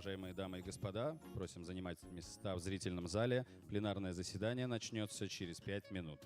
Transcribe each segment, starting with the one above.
Уважаемые дамы и господа, просим занимать места в зрительном зале. Пленарное заседание начнется через 5 минут.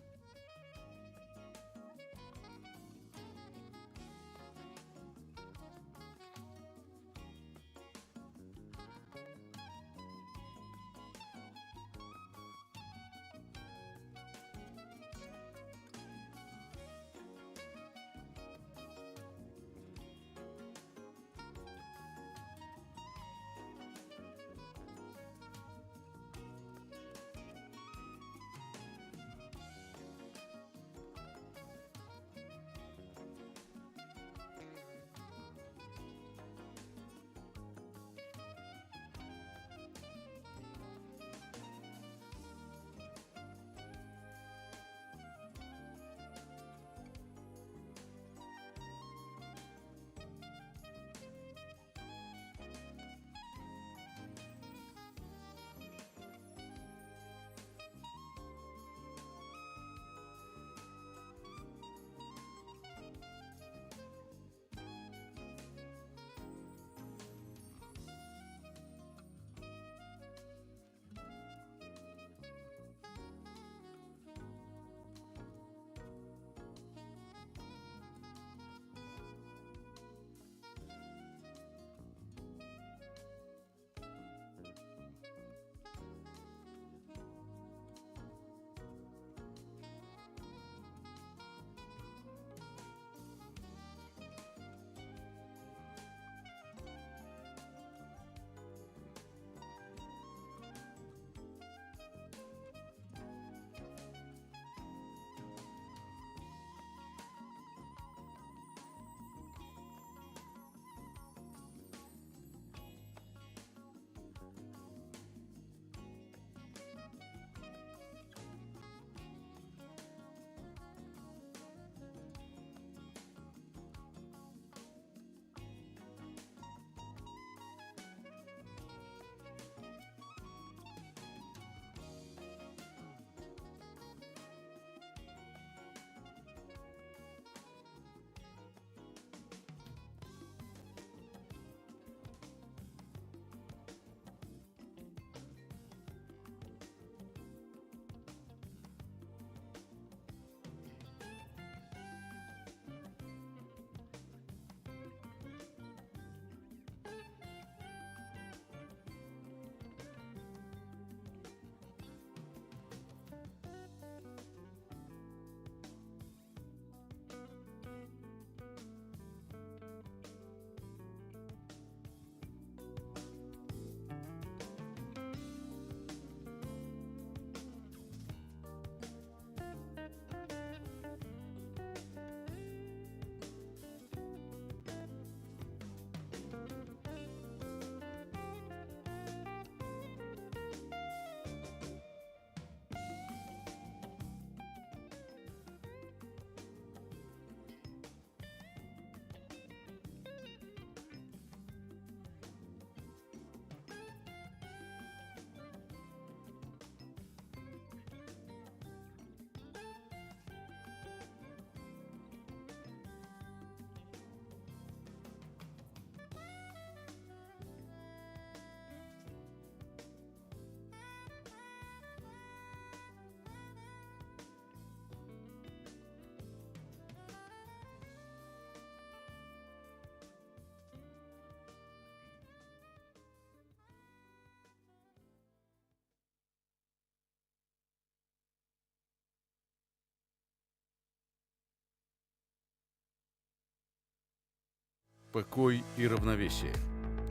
Покой и равновесие.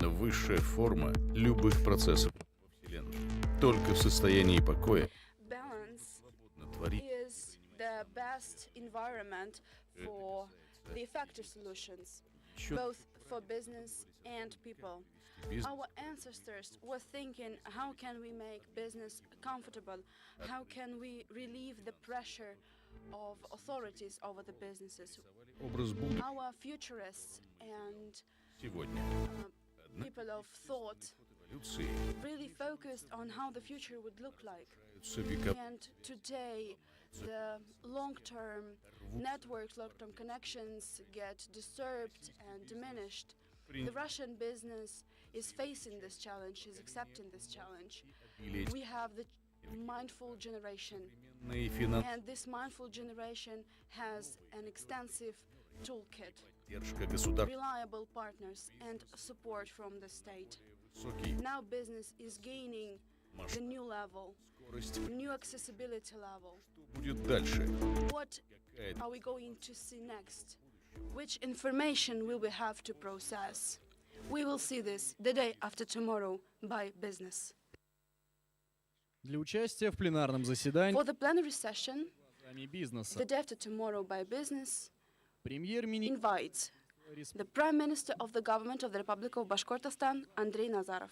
Высшая форма любых процессов во Вселенной. Только в состоянии покоя Balance свободно творить. is the best environment for the effective solutions, both for business and people. Our ancestors were thinking, how can we make business comfortable? How can we relieve the pressure of authorities over the businesses? Образ будущего Our futurists and сегодня. people of thought Эволюции really focused on how the future would look like. вековые. And today, the long-term networks, long-term connections get disturbed and diminished. The Russian business is facing this challenge, is accepting this challenge. We have the mindful generation, and this mindful generation has an extensive toolkit, reliable partners, and support from the state. Now business is gaining the new level, new accessibility level. What are we going to see next? Which information will we have to process? We will see this the day after tomorrow by business. Для участия в пленарном заседании For the plenary session, бизнеса the day after tomorrow by business премьер-министр invites the Prime Minister of the Government of the Republic of Bashkortostan, Andrei Nazarov.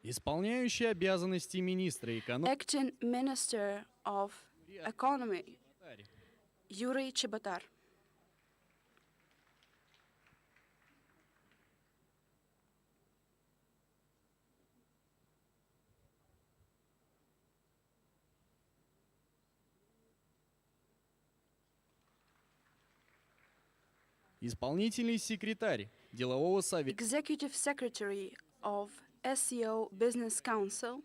исполняющий обязанности министра экономики Acting Minister of Economy, Yuriy Chibotar. исполнительный секретарь делового совета Executive Secretary of SEO Business Council,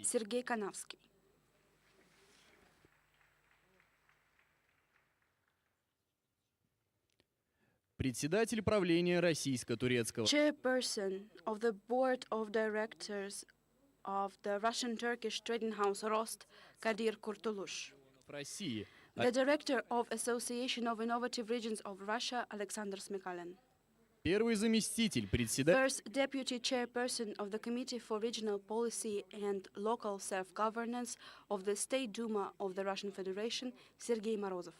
Sergei Kanavsky. председатель правления российско-турецкого Chairperson of the Board of Directors of the Russian-Turkish trading house Rost, Kadir Kurtulush. России, The Director of Association of Innovative Regions of Russia, Alexander Smykalin. первый заместитель председателя First Deputy Chairperson of the Committee for Regional Policy and Local Self-Governance of the State Duma of the Russian Federation, Sergei Morozov.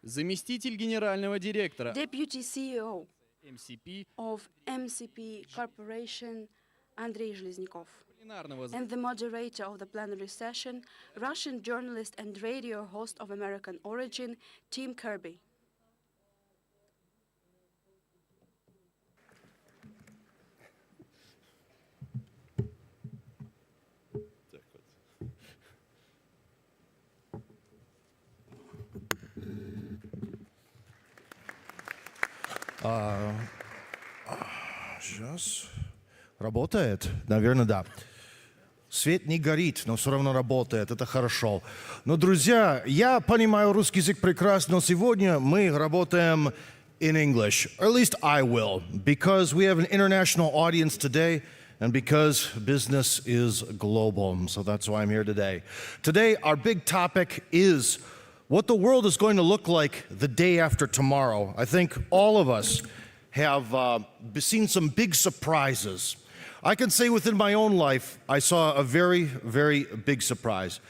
заместитель генерального директора Deputy CEO МСП of MCP Corporation, Andrei Zhliznikov. пленарного And the moderator of the plenary session, Russian journalist and radio host of American origin, Tim Kirby. Сейчас. Работает? Наверное, да. Свет не горит, но все равно работает. Это хорошо. Но, друзья, я понимаю русский язык прекрасно, но сегодня мы работаем in English. Or at least I will, because we have an international audience today and because business is global. So that's why I'm here today. Today, our big topic is what the world is going to look like the day after tomorrow. I think all of us have seen some big surprises. I can say within my own life, I saw a very, very big surprise.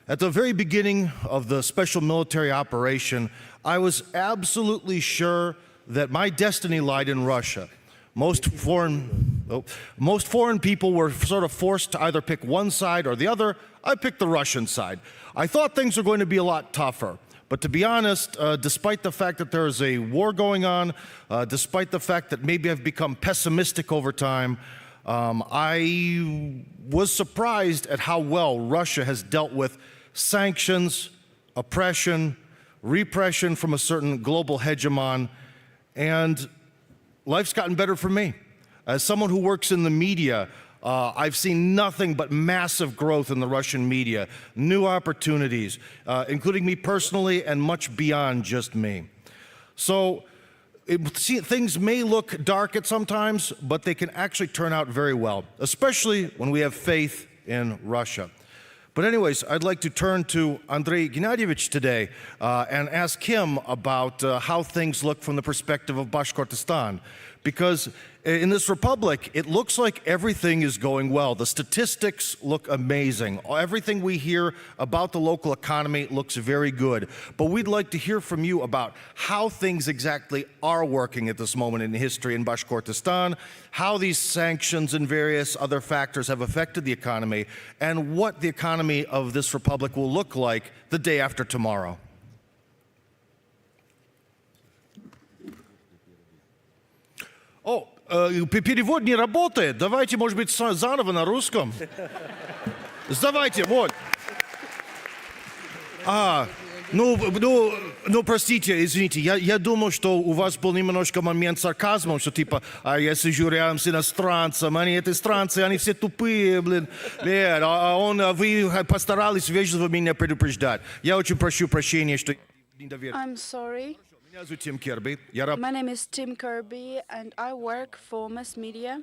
At the very beginning of the special military operation, I was absolutely sure that my destiny lied in Russia. Most foreign people were sort of forced to either pick one side or the other. I picked the Russian side. I thought things were going to be a lot tougher. But to be honest, despite the fact that there is a war going on, despite the fact that maybe I've become pessimistic over time, I was surprised at how well Russia has dealt with sanctions, oppression, repression from a certain global hegemon, and life's gotten better for me. As someone who works in the media, I've seen nothing but massive growth in the Russian media, new opportunities, including me personally and much beyond just me. So things may look dark at sometimes, but they can actually turn out very well, especially when we have faith in Russia. But anyways, I'd like to turn to Andrei Gennadievich today and ask him about how things look from the perspective of Bashkortostan. because in this republic, it looks like everything is going well. The statistics look amazing. Everything we hear about the local economy looks very good. But we'd like to hear from you about how things exactly are working at this moment in history in Bashkortostan, how these sanctions and various other factors have affected the economy, and what the economy of this republic will look like the day after tomorrow. О, перевод не работает. Давайте, может быть, заново на русском. Давайте, вот. Простите, извините, я думал, что у вас был немножко момент сарказма, что типа, я сижу рядом с иностранцем, они иностранцы, они все тупые, блин. Нет, вы постарались вежливо меня предупреждать. Я очень прошу прощения, что... I'm sorry. Меня зовут Тим Керби. My name is Tim Kirby, and I work for mass media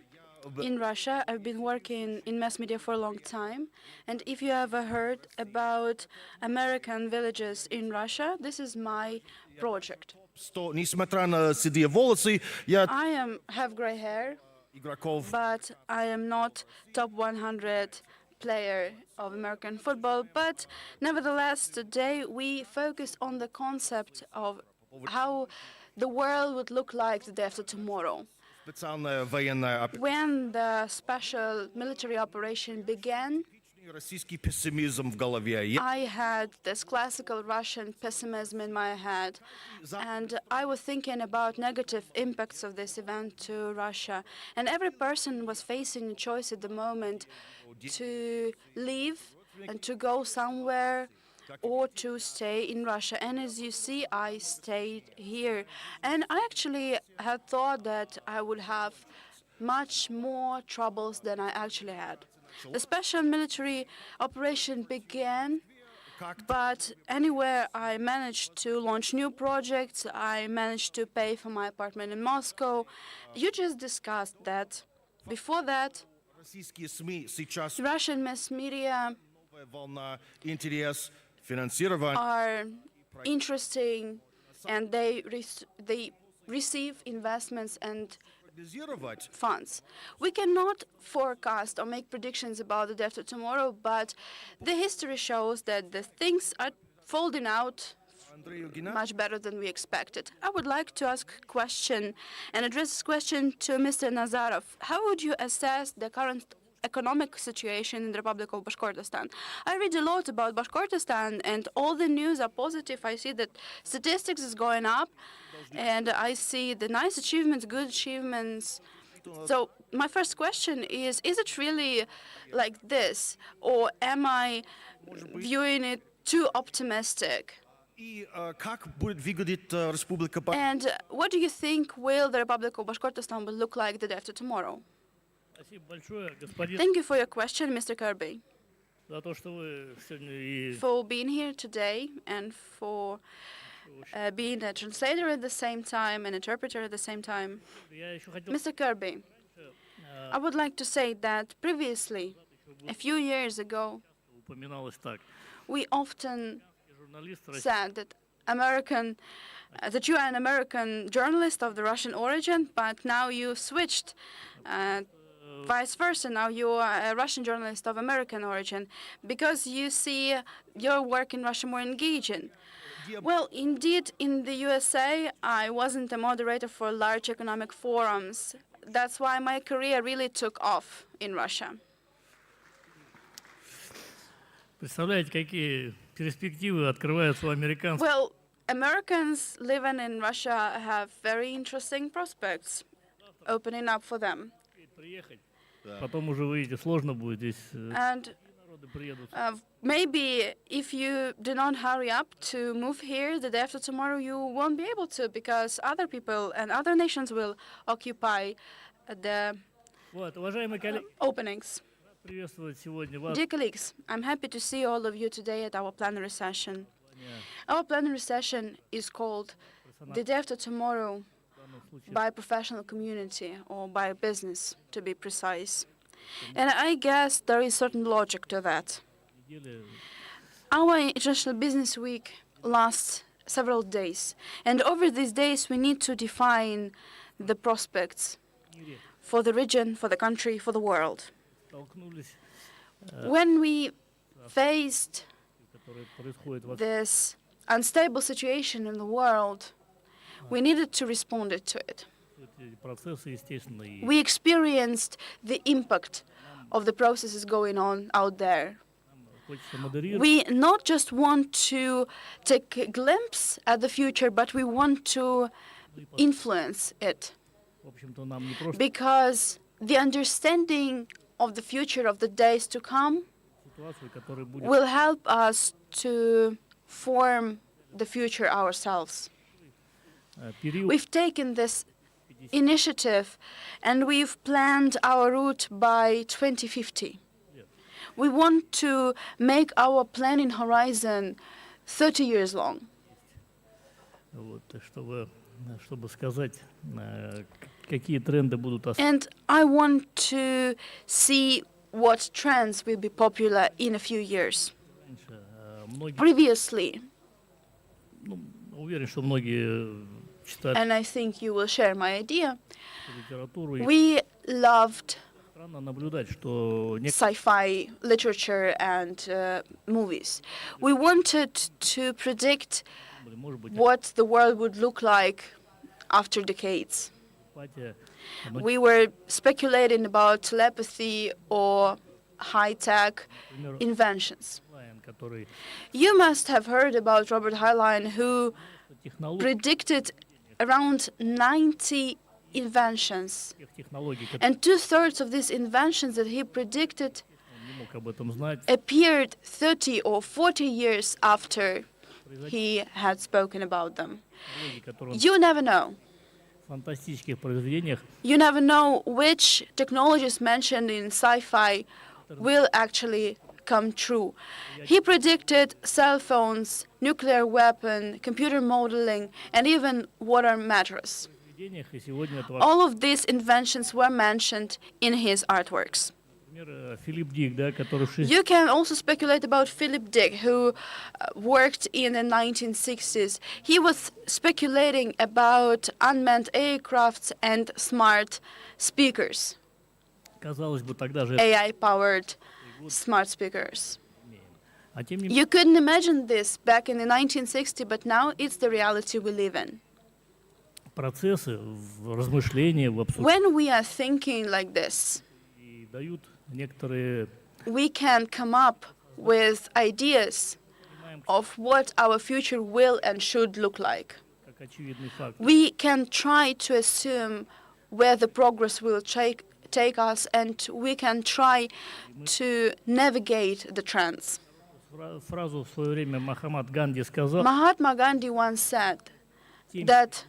in Russia. I've been working in mass media for a long time. And if you ever heard about American villages in Russia, this is my project. Несмотря на седые волосы, я... I have gray hair, but I am not top 100 player of American football. But nevertheless, today we focus on the concept of how the world would look like the day after tomorrow. When the special military operation began, I had this classical Russian pessimism in my head, and I was thinking about negative impacts of this event to Russia. And every person was facing a choice at the moment to leave and to go somewhere or to stay in Russia. And as you see, I stayed here. And I actually had thought that I would have much more troubles than I actually had. The special military operation began, but anywhere I managed to launch new projects, I managed to pay for my apartment in Moscow. You just discussed that. Before that, Russian mass media are interesting, and they receive investments and funds. We cannot forecast or make predictions about the day after tomorrow, but the history shows that the things are folding out much better than we expected. I would like to ask a question and address this question to Mr. Nazarov. How would you assess the current economic situation in the Republic of Bashkortostan? I read a lot about Bashkortostan, and all the news are positive. I see that statistics is going up, and I see the nice achievements, good achievements. So my first question is it really like this, or am I viewing it too optimistic? And what do you think will the Republic of Bashkortostan will look like the day after tomorrow? Thank you for your question, Mr. Kirby, for being here today and for being a translator at the same time, an interpreter at the same time. Mr. Kirby, I would like to say that previously, a few years ago, we often said that that you are an American journalist of the Russian origin, but now you switched. Vice versa, now you are a Russian journalist of American origin, because you see your work in Russia more engaging. Well, indeed, in the USA, I wasn't a moderator for large economic forums. That's why my career really took off in Russia. Well, Americans living in Russia have very interesting prospects opening up for them. And maybe if you do not hurry up to move here the day after tomorrow, you won't be able to, because other people and other nations will occupy the openings. Dear colleagues, I'm happy to see all of you today at our plenary session. Our plenary session is called The Day After Tomorrow by professional community, or by business, to be precise. And I guess there is certain logic to that. Our International Business Week lasts several days, and over these days we need to define the prospects for the region, for the country, for the world. When we faced this unstable situation in the world, we needed to respond to it. We experienced the impact of the processes going on out there. We not just want to take a glimpse at the future, but we want to influence it. Because the understanding of the future of the days to come will help us to form the future ourselves. We've taken this initiative and we've planned our route by 2050. We want to make our planning horizon 30 years long. And I want to see what trends will be popular in a few years. Previously, and I think you will share my idea, we loved sci-fi literature and movies. We wanted to predict what the world would look like after decades. We were speculating about telepathy or high-tech inventions. You must have heard about Robert Heinlein, who predicted around 90 inventions. And 2/3 of these inventions that he predicted appeared 30 or 40 years after he had spoken about them. You never know. You never know which technologies mentioned in sci-fi will actually come true. He predicted cell phones, nuclear weapon, computer modeling, and even water mattress. All of these inventions were mentioned in his artworks. You can also speculate about Philip Dick, who worked in the 1960s. He was speculating about unmanned aircrafts and smart speakers, AI-powered smart speakers. You couldn't imagine this back in the 1960s, but now it's the reality we live in. When we are thinking like this, we can come up with ideas of what our future will and should look like. We can try to assume where the progress will take us, and we can try to navigate the trends. Mahatma Gandhi once said that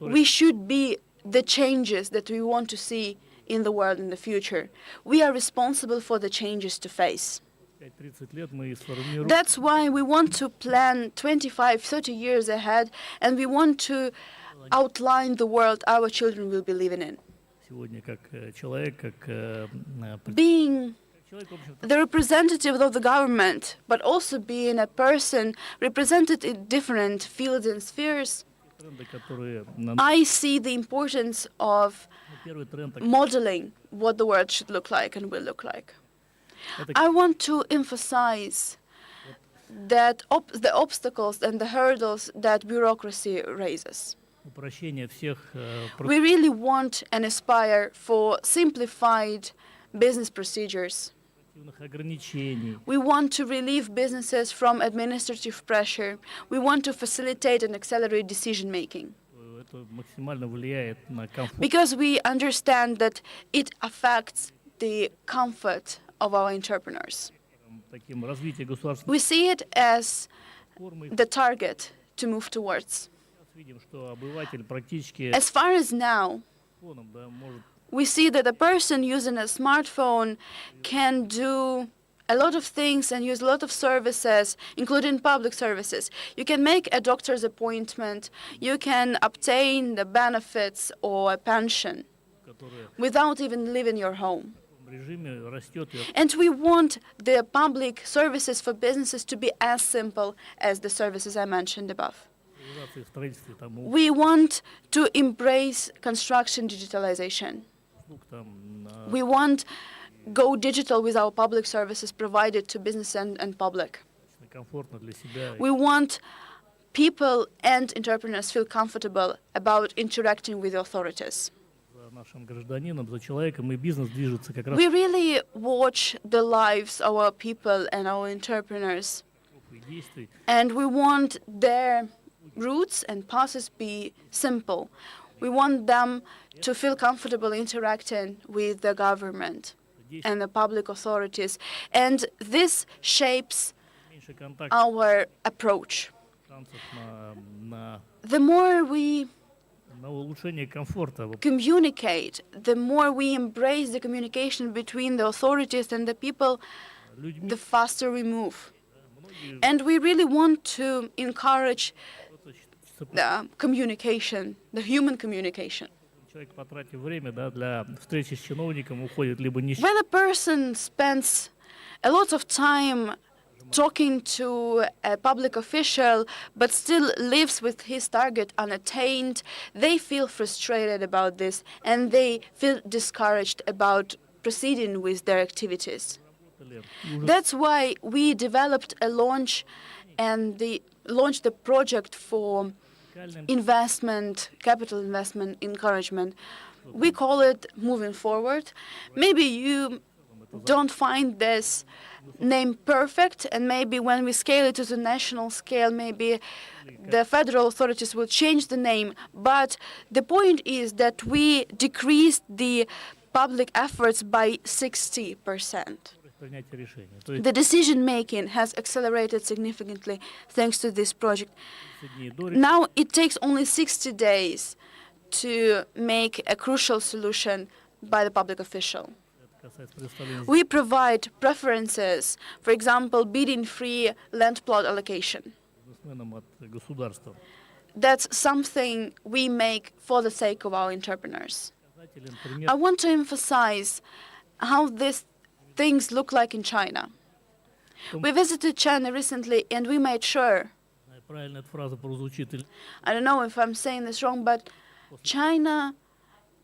we should be the changes that we want to see in the world in the future. We are responsible for the changes to face. That's why we want to plan 25, 30 years ahead, and we want to outline the world our children will be living in. Being the representative of the government, but also being a person represented in different fields and spheres, I see the importance of modeling what the world should look like and will look like. I want to emphasize that the obstacles and the hurdles that bureaucracy raises. We really want and aspire for simplified business procedures. We want to relieve businesses from administrative pressure. We want to facilitate and accelerate decision-making. Because we understand that it affects the comfort of our entrepreneurs. We see it as the target to move towards. As far as now, we see that a person using a smartphone can do a lot of things and use a lot of services, including public services. You can make a doctor's appointment, you can obtain the benefits or a pension without even leaving your home. And we want the public services for businesses to be as simple as the services I mentioned above. цифровизации в строительстве там We want to embrace construction digitalization. услуг, там We want go digital with our public services provided to business and public. комфортно для себя. We want people and entrepreneurs feel comfortable about interacting with authorities. За нашим гражданином, за человеком, и бизнес движется как раз We really watch the lives of our people and our entrepreneurs, по действий. and we want their routes and paths be simple. We want them to feel comfortable interacting with the government and the public authorities, and this shapes Меньше контактов, our approach. шансов на The more we улучшение комфорта. Вот communicate, the more we embrace the communication between the authorities and the people, людьми the faster we move. многие And we really want to encourage просто the communication, the human communication. человек, потратив время, да, для встречи с чиновником, уходит либо не When a person spends a lot of time talking to a public official but still lives with his target unattained, they feel frustrated about this and they feel discouraged about proceeding with their activities. работали. И уже That's why we developed a launched the project for уникальным investment, capital investment encouragement. We call it Moving Forward. Maybe you don't find this name perfect, and maybe when we scale it to the national scale, maybe the federal authorities will change the name. But the point is that we decreased the public efforts by 60%. принятия решения. То есть The decision making has accelerated significantly thanks to this project. 30 дней до Now it takes only 60 days to make a crucial solution by the public official. это касается предоставления We provide preferences, for example, bidding-free land plot allocation. бизнесменам от государства. That's something we make for the sake of our entrepreneurs. Показателен I пример want to emphasize how these things look like in China. We visited China recently and we made sure, правильно эта фраза прозвучит. I don't know if I'm saying this wrong, but China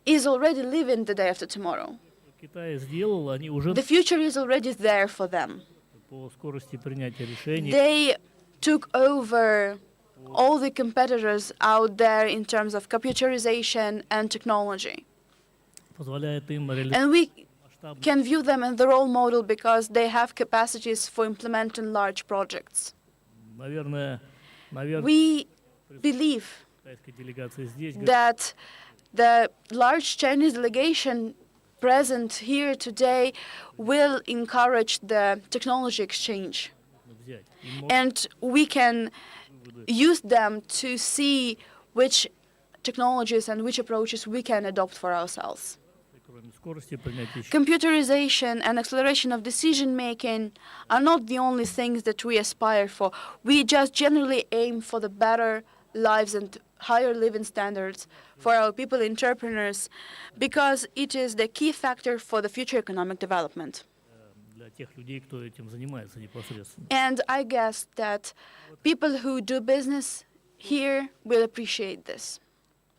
is already living the day after tomorrow. Китай сделал, они уже The future is already there for them. по скорости принятия решений They took over all the competitors out there in terms of computerization and technology. позволяет им реализовать And we масштабные can view them as the role model because they have capacities for implementing large projects. наверное, We believe китайская делегация здесь that the large Chinese delegation present here today will encourage the technology exchange. готовы взять. И And we can use them to see which technologies and which approaches we can adopt for ourselves. кроме скорости принятия еще Computerization and acceleration of decision making are not the only things that we aspire for. We just generally aim for the better lives and higher living standards for our people, entrepreneurs, because it is the key factor for the future economic development. для тех людей, кто этим занимается непосредственно. And I guess that people who do business here will appreciate this.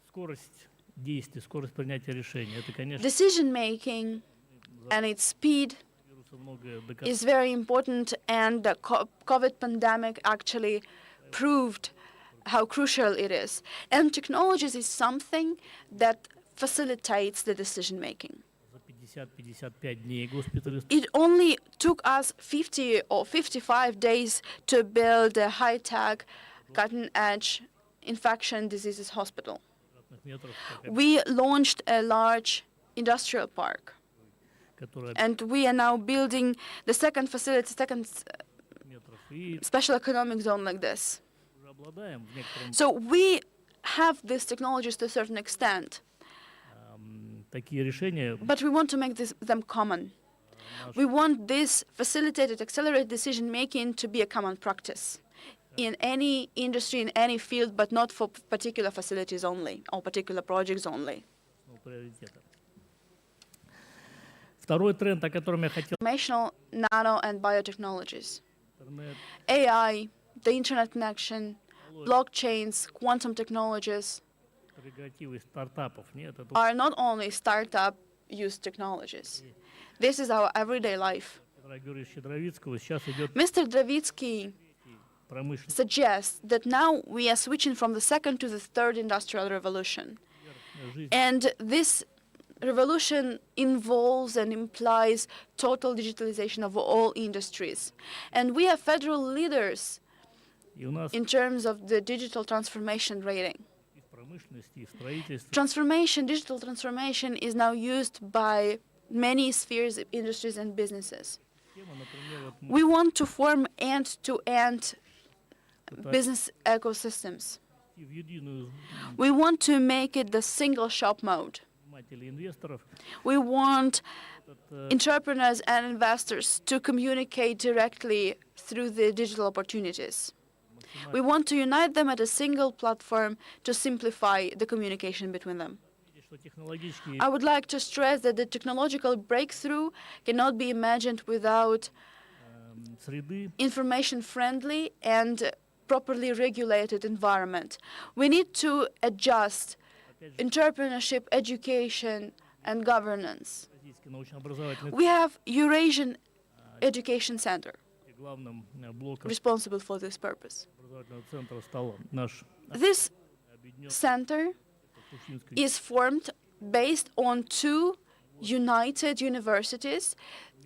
Скорость действий, скорость принятия решений. Это, конечно, Decision making and its speed вируса многое доказано. is very important, and the COVID pandemic actually proved how crucial it is. And technologies is something that facilitates the decision making. За 50-55 дней госпиталист It only took us 50 or 55 days to build a high-tech, cutting-edge infection diseases hospital. метров, как We launched a large industrial park, которая and we are now building the second facility, second метров. И special economic zone like this. уже обладаем в некотором So we have these technologies to a certain extent, такие решения. but we want to make them common. We want this facilitated, accelerated decision making to be a common practice in any industry, in any field, but not for particular facilities only or particular projects only. Приоритета. Второй тренд, о котором я хотел, Informational, nano, and biotechnologies. интернет, AI, the internet connection, blockchains, quantum technologies прерогативой стартапов. Нет, это are not only startup use technologies. This is our everyday life. Петра Георгиевича Щедровицкого сейчас идет Mr. Dravitsky промышленность. suggests that now we are switching from the second to the third industrial revolution. And this revolution involves and implies total digitalization of all industries. And we are federal leaders И у нас in terms of the digital transformation rating. и в промышленности, и в строительстве Digital transformation is now used by many spheres, industries, and businesses. тема, например, вот мы We want to form end-to-end business ecosystems. в единую We want to make it the single shop mode. нанимателей инвесторов. We want Этот, entrepreneurs and investors to communicate directly through the digital opportunities. We want to unite them at a single platform to simplify the communication between them. что технологические I would like to stress that the technological breakthrough cannot be imagined without среды information-friendly and properly regulated environment. We need to adjust entrepreneurship, education, and governance. Российский научно-образовательный We have Eurasian Education Center центр, главным блоком responsible for this purpose. образовательного центра стал наш This объединенный center Пушкинский is formed based on two united universities.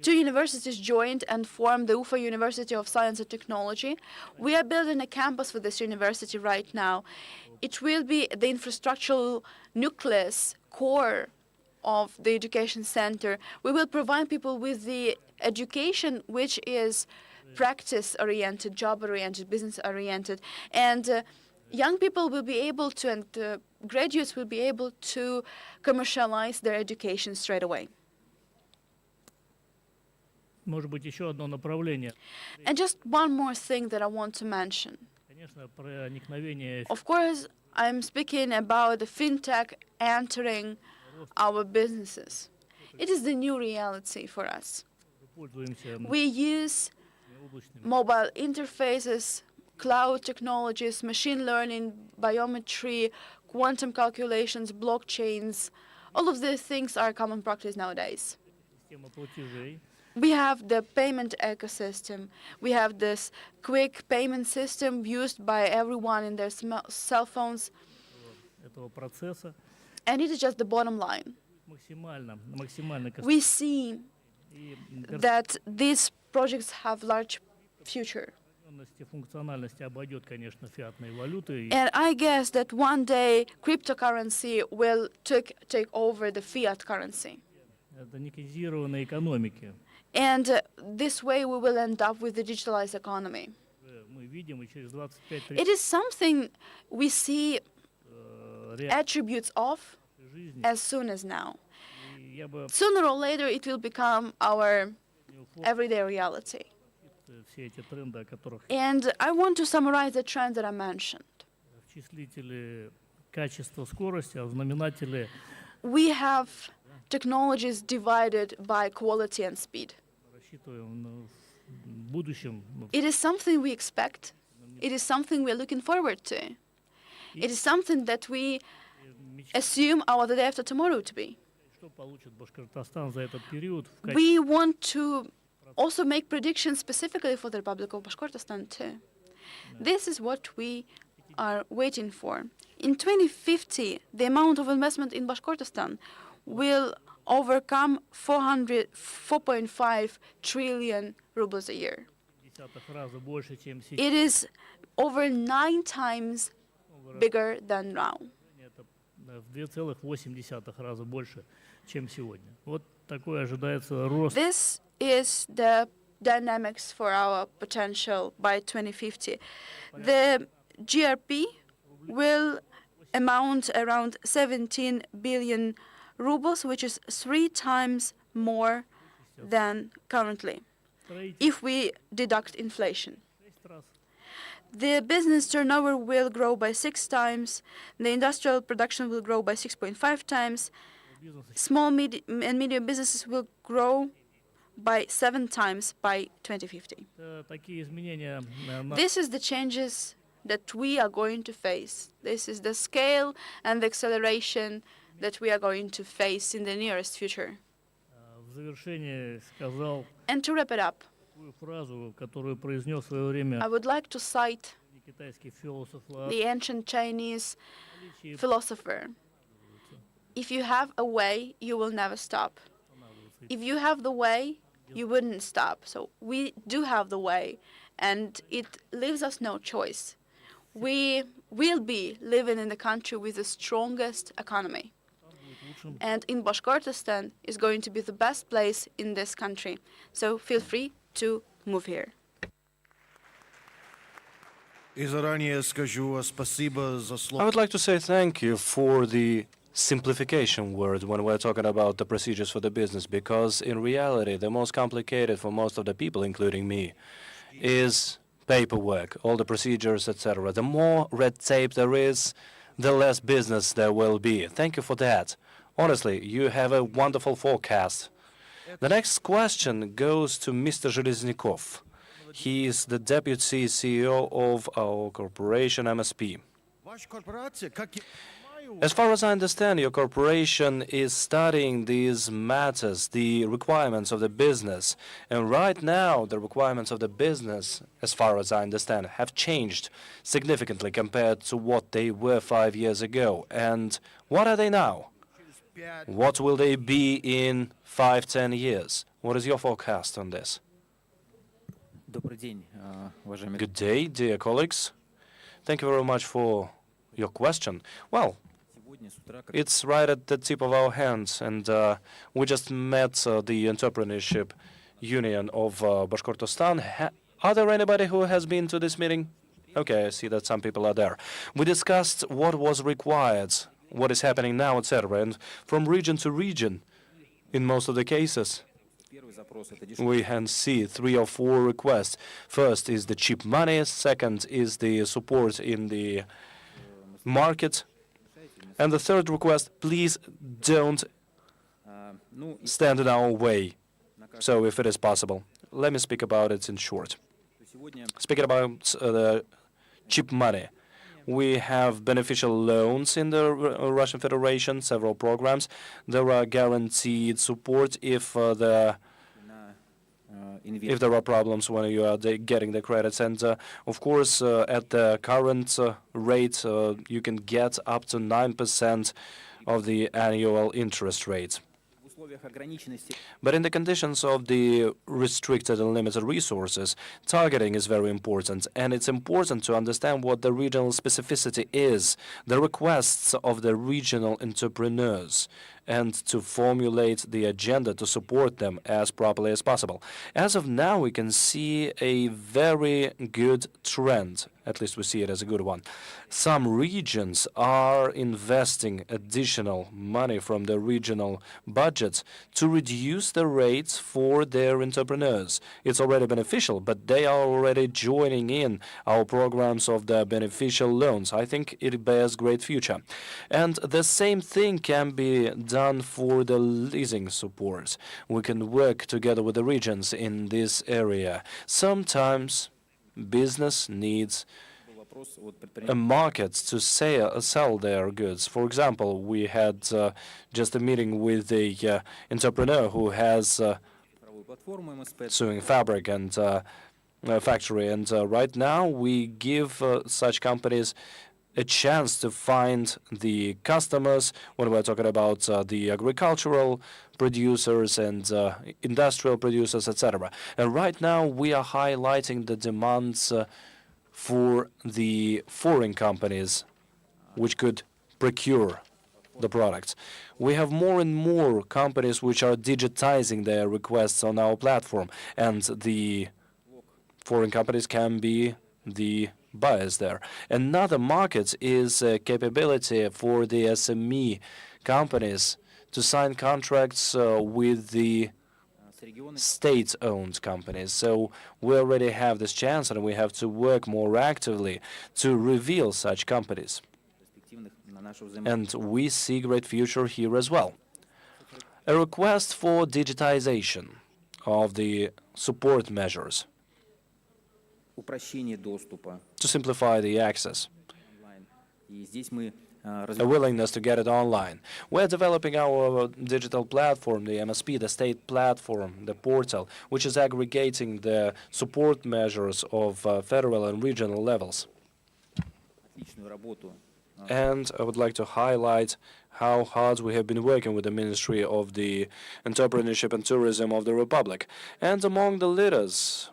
Two universities joined and formed the Ufa University of Science and Technology. We are building a campus for this university right now. It will be the infrastructural nucleus, core of the education center. We will provide people with the education which is practice-oriented, job-oriented, business-oriented. And young people will be able to, and graduates will be able to commercialize their education straight away. Может быть, еще одно направление. And just one more thing that I want to mention. Конечно, проникновение Of course, I'm speaking about the fintech entering our businesses. It is the new reality for us. пользуемся We use облачными mobile interfaces, cloud technologies, machine learning, biometry, quantum calculations, blockchains. All of these things are common practice nowadays. системой платежей. We have the payment ecosystem. We have this quick payment system used by everyone in their cell phones. Этого процесса And it is just the bottom line. максимально We see и that these projects have large future. персональности, функциональности обойдет, конечно, фиатные валюты. And I guess that one day cryptocurrency will take over the fiat currency. Это никизированные экономики. And this way we will end up with the digitalized economy. Мы видим, и через 25-30 It is something we see реальной attributes of жизни. as soon as now. И я бы Sooner or later it will become our everyday reality. все эти тренды, о которых And I want to summarize the trends that I mentioned. в числителе качества скорости, а в знаменателе We have technologies divided by quality and speed. рассчитываем в будущем. It is something we expect. It is something we're looking forward to. It is something that we assume our the day after tomorrow to be. Что получит Башкортостан за этот период в качестве We want to also make predictions specifically for the Republic of Bashkortostan too. This is what we are waiting for. In 2050, the amount of investment in Bashkortostan will overcome 4.5 trillion rubles a year. десятых раза больше, чем сейчас. It is over 9 times bigger than now. Это в 2,8 раза больше, чем сегодня. Вот такой ожидается рост. This is the dynamics for our potential by 2050. The GRP will amount around 17 billion rubles, which is 3 times more than currently, Строительство if we deduct inflation. 6 раз. The business turnover will grow by 6 times, the industrial production will grow by 6.5 times, Бизнес small and medium businesses will grow by 7 times by 2050. такие изменения This is the changes that we are going to face. This is the scale and the acceleration that we are going to face in the nearest future. В завершение сказал And to wrap it up, такую фразу, которую произнес в свое время I would like to cite китайский философ the ancient Chinese philosopher. If you have a way, you will never stop. If you have the way, you wouldn't stop. So we do have the way, and it leaves us no choice. We will be living in the country with the strongest economy. And in Bashkortostan is going to be the best place in this country. So feel free to move here. И заранее скажу спасибо за I слово. would like to say thank you for the simplification word when we're talking about the procedures for the business, because in reality, the most complicated for most of the people, including me, is paperwork, all the procedures, etc. The more red tape there is, the less business there will be. Thank you for that. Honestly, you have a wonderful forecast. The next question goes to Mr. Zheleznikov. He is the deputy CEO of our corporation MSP. Ваша корпорация, как я понимаю, As far as I understand, your corporation is studying these matters, the requirements of the business. And right now, the requirements of the business, as far as I understand, have changed significantly compared to what they were 5 years ago. And what are they now? What will they be in 5-10 years? What is your forecast on this? Добрый день, уважаемые. Good day, dear colleagues. Thank you very much for your question. Well, Сегодня с утра, как it's right at the tip of our hands, and we just met the entrepreneurship union of Bashkortostan. Are there anybody who has been to this meeting? Okay, I see that some people are there. We discussed what was required, what is happening now, etc. And from region to region, in most of the cases, первый запрос это дешевле. we can see 3 or 4 requests. First is the cheap money, second is the support in the market, and the third request, please don't Ну, и stand in our way. на каждый- So if it is possible, let me speak about it in short. Сегодня Speaking about the cheap money, we have beneficial loans in the Russian Federation, several programs. There are guaranteed support if на if there are problems when you are getting the credits. And of course, at the current rate, you can get up to 9% of the annual interest rate. в условиях ограниченности But in the conditions of the restricted and limited resources, targeting is very important, and it's important to understand what the regional specificity is, the requests of the regional entrepreneurs, and to formulate the agenda to support them as properly as possible. As of now, we can see a very good trend. At least we see it as a good one. Some regions are investing additional money from the regional budgets to reduce the rates for their entrepreneurs. It's already beneficial, but they are already joining in our programs of the beneficial loans. I think it bears great future. And the same thing can be done for the leasing support. We can work together with the regions in this area. Sometimes business needs был вопрос от a предпринимателей. market to sell their goods. For example, we had just a meeting with a entrepreneur who has Цифровую платформу МСП. sewing fabric and factory, and right now we give such companies a chance to find the customers when we're talking about the agricultural producers and industrial producers, etc. And right now we are highlighting the demands for the foreign companies which could procure the products. We have more and more companies which are digitizing their requests on our platform, and the foreign companies can be the buyers there. Another market is a capability for the SME companies to sign contracts with the С регионами state-owned companies. So we already have this chance, and we have to work more actively to reveal such companies. перспективных на нашу взаимодействие. And we see great future here as well. A request for digitization of the support measures. упрощение доступа to simplify the access, онлайн. И здесь мы a развиваем willingness to get it online. We're developing our digital platform, the MSP, the state platform, the portal, which is aggregating the support measures of federal and regional levels. отличную работу And I would like to highlight how hard we have been working with the Ministry of the Entrepreneurship and Tourism of the Republic. And among the leaders,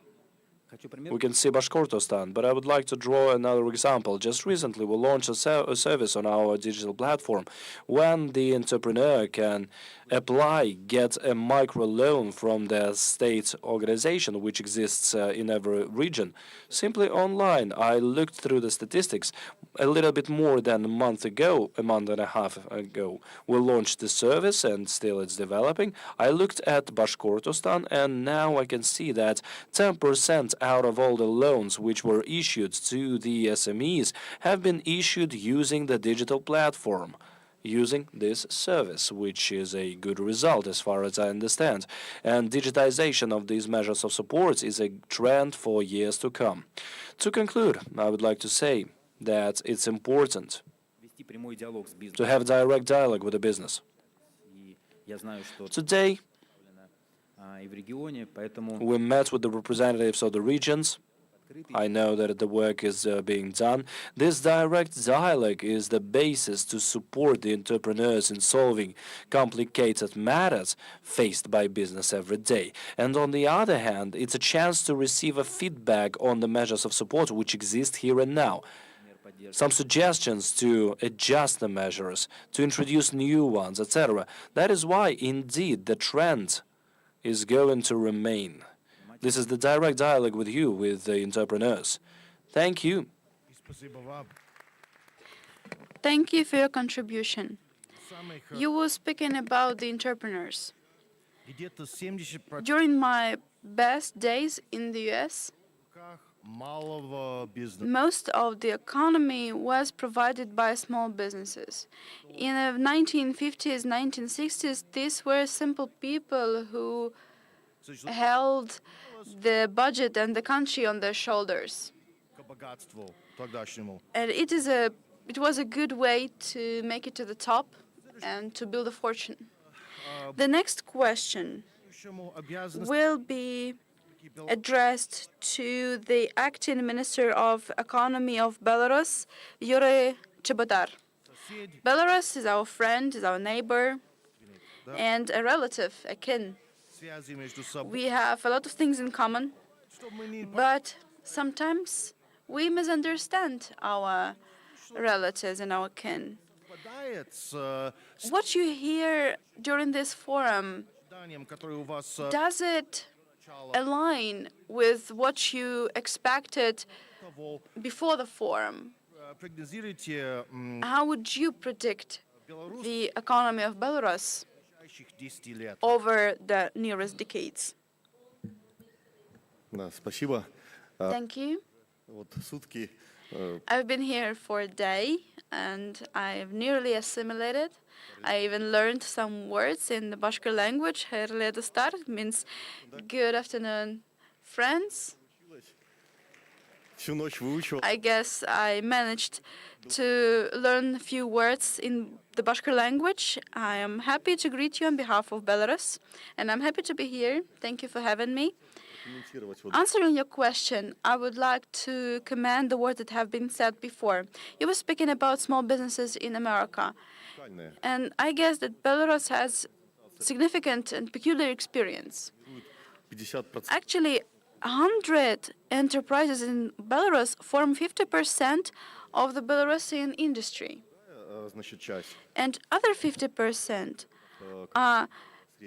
Хочу пример. we can see Bashkortostan, but I would like to draw another example. Just recently, we launched a service on our digital platform when the entrepreneur can apply, get a micro loan from the state organization which exists in every region, simply online. I looked through the statistics a little bit more than a month and a half ago. We launched the service and still it's developing. I looked at Bashkortostan and now I can see that 10% out of all the loans which were issued to the SMEs have been issued using the digital platform, using this service, which is a good result as far as I understand. And digitization of these measures of support is a trend for years to come. To conclude, I would like to say that it's important Вести прямой диалог с бизнесом. to have direct dialogue with the business. И я знаю, что Today, и в регионе, поэтому we met with the representatives of the regions. I know that the work is being done. This direct dialogue is the basis to support the entrepreneurs in solving complicated matters faced by business every day. And on the other hand, it's a chance to receive a feedback on the measures of support which exist here and now. Some suggestions to adjust the measures, to introduce new ones, etc. That is why, indeed, the trend is going to remain. This is the direct dialogue with you, with the entrepreneurs. Thank you. Thank you for your contribution. You were speaking about the entrepreneurs. During my best days in the US, most of the economy was provided by small businesses. In the 1950s, 1960s, these were simple people who held the budget and the country on their shoulders. And it was a good way to make it to the top and to build a fortune. The next question will be addressed to the acting Minister of Economy of Belarus, Yuri Chebotar. Belarus is our friend, is our neighbor, and a relative, a kin. We have a lot of things in common, but sometimes we misunderstand our relatives and our kin. What you hear during this forum, does it align with what you expected before the forum? How would you predict the economy of Belarus over the nearest decades? Спасибо. Thank you. Вот сутки. I've been here for a day and I've nearly assimilated. I even learned some words in the Bashkir language. Khairli dostar means good afternoon, friends. Всю ночь выучил. I guess I managed to learn a few words in the Bashkir language. I am happy to greet you on behalf of Belarus, and I'm happy to be here. Thank you for having me. Answering your question, I would like to commend the words that have been said before. You were speaking about small businesses in America, and I guess that Belarus has significant and peculiar experience. 50%. Actually, 100 enterprises in Belarus form 50% of the Belarusian industry. Значит, часть. And other 50% are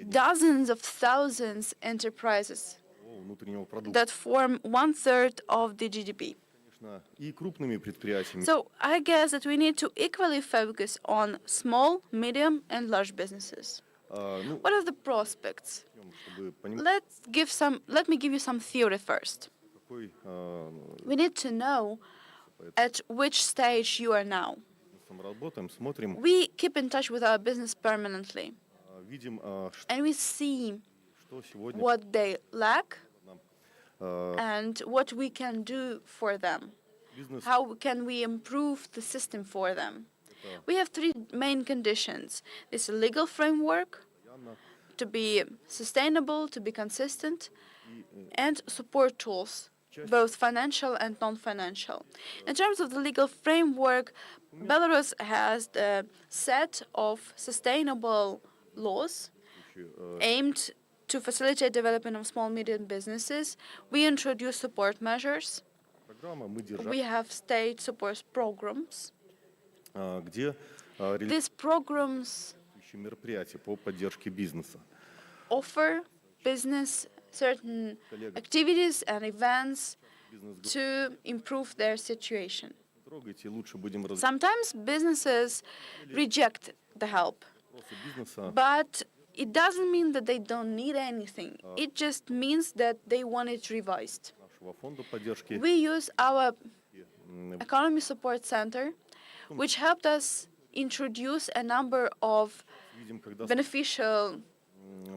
dozens of thousands enterprises Внутреннего продукта. that form 1/3 of the GDP. Конечно, и крупными предприятиями. So I guess that we need to equally focus on small, medium, and large businesses. Ну, What are the prospects? чтобы понимать, Let me give you some theory first. какой We need to know at which stage you are now. мы работаем, смотрим, We keep in touch with our business permanently, видим, and we see что сегодня what they lack and what we can do for them. Бизнес How can we improve the system for them? We have three main conditions. This legal framework, to be sustainable, to be consistent, and support tools, both financial and non-financial. In terms of the legal framework, Belarus has the set of sustainable laws aimed to facilitate development of small and medium businesses. We introduce support measures. программа «Мы We have state support programs. где These programs реализующие мероприятия по поддержке бизнеса. offer business certain activities and events to improve their situation. Трогайте, лучше будем разбираться Sometimes businesses reject the help, вопросы бизнеса. but it doesn't mean that they don't need anything. It just means that they want it revised. Нашего фонда поддержки. We use our Economy Support Center, which helped us introduce a number of Видим, когда beneficial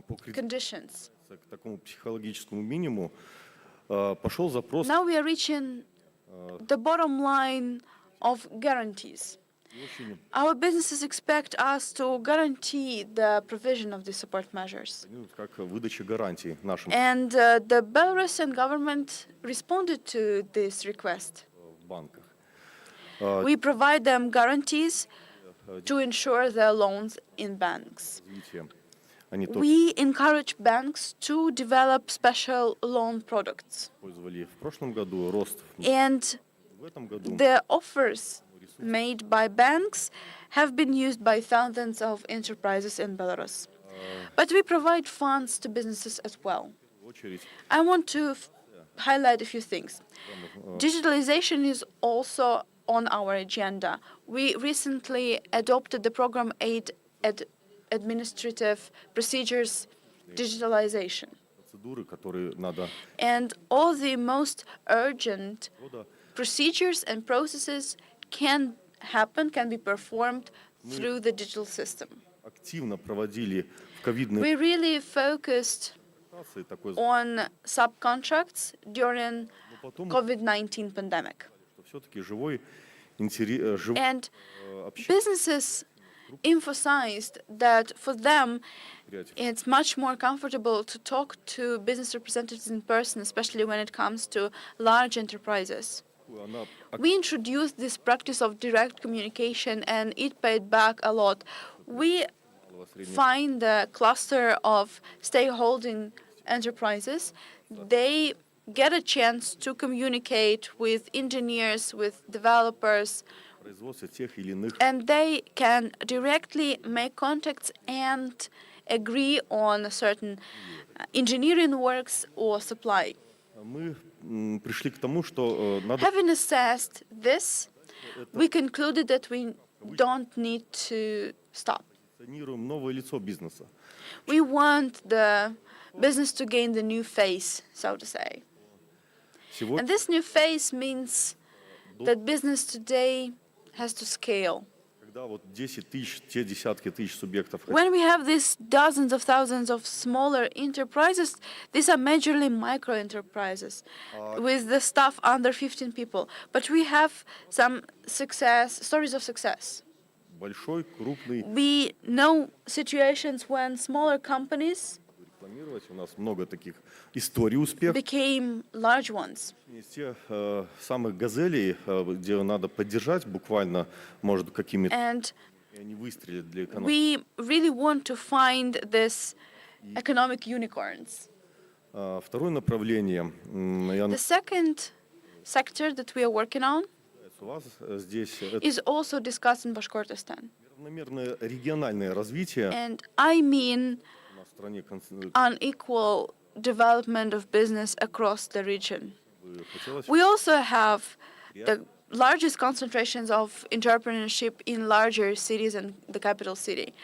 по кредитам conditions. к такому психологическому минимуму пошел запрос. Now we are reaching the bottom line of guarantees. И очень Our businesses expect us to guarantee the provision of the support measures. как выдача гарантий нашим And the Belarusian government responded to this request. в банках. We provide them guarantees to ensure their loans in banks. Развитие. Они тоже We encourage banks to develop special loan products. использовали в прошлом году, рост And в этом году. the offers made by banks have been used by thousands of enterprises in Belarus. But we provide funds to businesses as well. В очередь I want to highlight a few things. Digitalization is also on our agenda. We recently adopted the program Aid Administrative Procedures Digitalization. процедуры, которые надо And all the most urgent года procedures and processes can be performed through the digital system. активно проводили в ковидные We really focused ситуации такой, on subcontracts during но потом COVID-19 pandemic. что все-таки живой интерес, живое And общение businesses emphasized that for them it's much more comfortable to talk to business representatives in person, especially when it comes to large enterprises. она We introduced this practice of direct communication and it paid back a lot. We активировала среднего find the cluster of stakeholding enterprises. They get a chance to communicate with engineers, with developers, производства тех или иных and they can directly make contacts and agree on certain engineering works or supply. мы пришли к тому, что надо Having assessed this, we concluded that we don't need to stop. позиционируем новое лицо бизнеса. We want the business to gain the new face, so to say. And Сегодня this new face means that business today has to scale. когда вот 10 тысяч, те десятки тысяч субъектов When we have these dozens of thousands of smaller enterprises, these are majorly micro enterprises with the staff under 15 people. But we have some stories of success. большой, крупный, We know situations when smaller companies рекламировать. У нас много таких историй успеха. became large ones. Из тех самых газелей, где надо поддержать буквально, может, какими-то, And и они выстрелят для экономики. we really want to find this economic unicorns. Второе направление, я The second sector that we are working on у вас здесь, это is also discussed in Bashkortostan. равномерное региональное развитие. And I mean У нас в стране unequal development of business across the region. хотелось We also have the largest concentrations of entrepreneurship in larger cities and the capital city.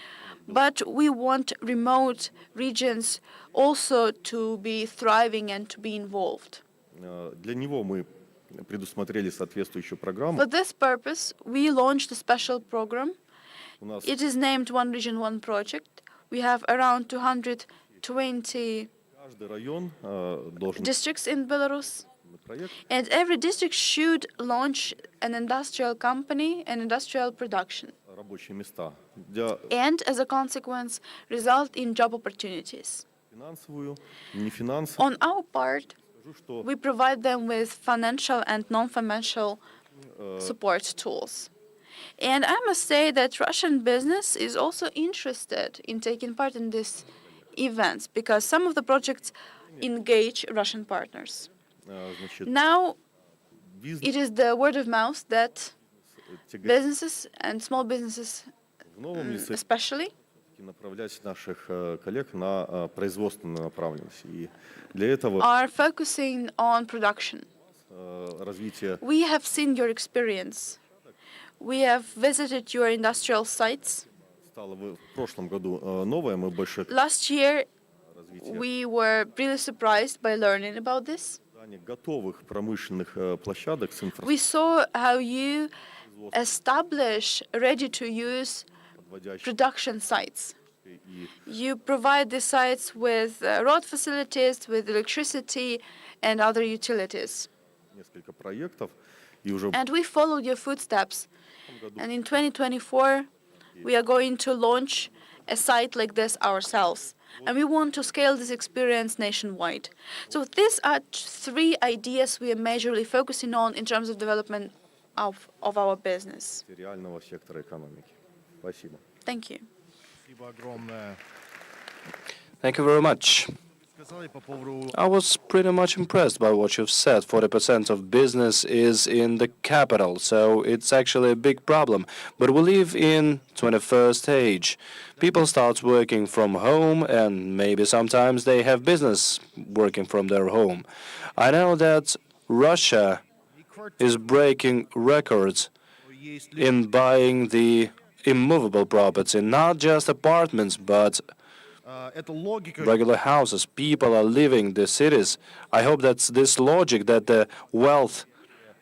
But we want remote regions also to be thriving and to be involved. для него мы предусмотрели соответствующую программу. For this purpose, we launched a special program. У нас It is named One Region, One Project. We have around 220 Каждый район должен districts in Belarus. проект. And every district should launch an industrial company, an industrial production. Рабочие места. Для And as a consequence, result in job opportunities. финансовую, нефинансовую. On our part, Скажу, что we provide them with financial and non-financial support tools. And I must say that Russian business is also interested in taking part in these events because some of the projects engage Russian partners. значит, Now, бизнес it is the word of mouth that тяготит businesses and small businesses в новом лице especially направлять наших коллег на производственную направленность. И для этого are focusing on production. развитие We have seen your experience. We have visited your industrial sites. стало в прошлом году новое. Мы больше Last year, развитие we were really surprised by learning about this. создания готовых промышленных площадок с We saw how you establish ready-to-use инфраструктурой, production sites. и You provide the sites with road facilities, with electricity, and other utilities. несколько проектов. И уже в And we followed your footsteps. этом году And in 2024, we are going to launch a site like this ourselves. And we want to scale this experience nationwide. So these are three ideas we are majorly focusing on in terms of development of our business. реального сектора экономики. Спасибо. Thank you. Спасибо огромное. Thank you very much. Сказали по поводу I was pretty much impressed by what you've said. 40% of business is in the capital, so it's actually a big problem. But we live in 21st age. People start working from home, and maybe sometimes they have business working from their home. I know that Russia is breaking records есть in buying the immovable property, not just apartments, but эта логика, regular houses. People are leaving the cities. I hope that's this logic that the wealth,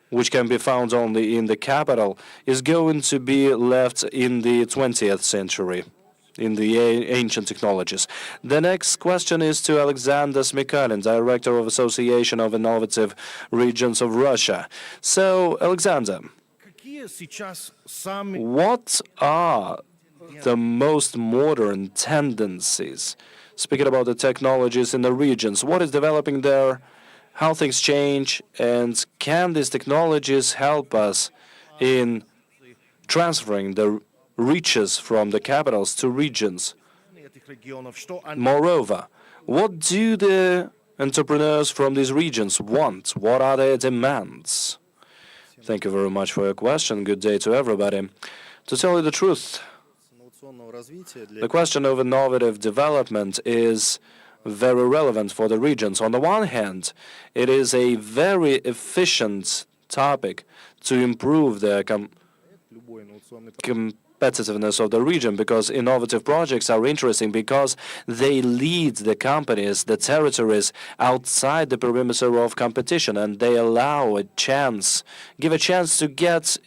which can be found only in the capital, is going to be left in the 20th century, in the ancient technologies. The next question is to Alexander Smykalin, Director of Association of Innovative Regions of Russia. So, Alexander, какие сейчас самые what are the most modern tendencies? Speaking about the technologies in the regions, what is developing there, how things change, and can these technologies help us in transferring the riches from the capitals to regions? этих регионов, что они Moreover, what do the entrepreneurs from these regions want? What are their demands? Thank you very much for your question. Good day to everybody. To tell you the truth, the question of innovative development is very relevant for the regions. On the one hand, it is a very efficient topic to improve the competitiveness of the region, because innovative projects are interesting because they lead the companies, the territories outside the perimeter of competition, and they allow a chance, give a chance to get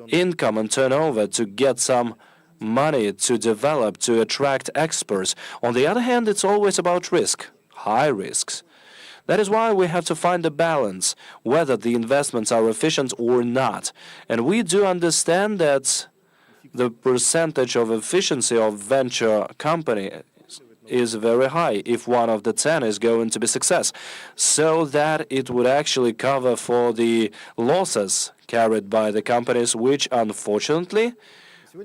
income and turnover, to get some money to develop, to attract experts. On the other hand, it's always about risk, high risks. That is why we have to find a balance, whether the investments are efficient or not. And we do understand that the percentage of efficiency of venture companies is very high if 1 of the 10 is going to be success, so that it would actually cover for the losses carried by the companies which unfortunately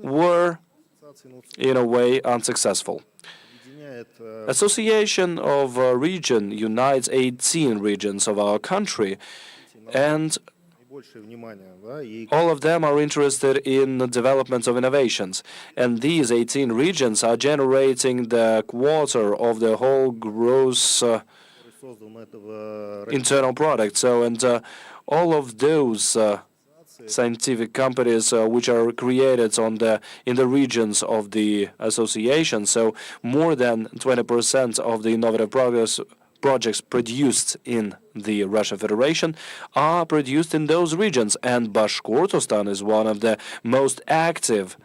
were in a way unsuccessful. Association of Region unites 18 regions of our country, and all of them are interested in the development of innovations. And these 18 regions are generating the quarter of the whole gross internal product. So, and all of those scientific companies which are created in the regions of the association, so more than 20% of the innovative projects produced in the Russian Federation are produced in those regions, and Bashkortostan is one of the most active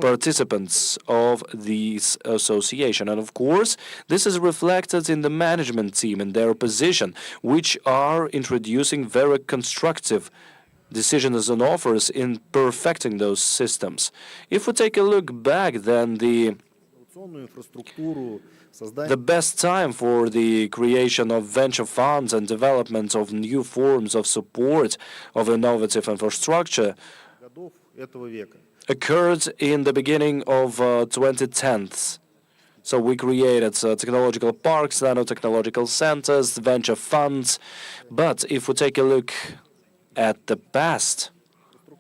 participants of this association. And of course, this is reflected in the management team and their position, which are introducing very constructive decisions and offers in perfecting those systems. If we take a look back, then the best time for the creation of venture funds and development of new forms of support of innovative infrastructure occurred in the beginning of 2010s. So we created technological parks, nanotechnological centers, venture funds. But if we take a look at the past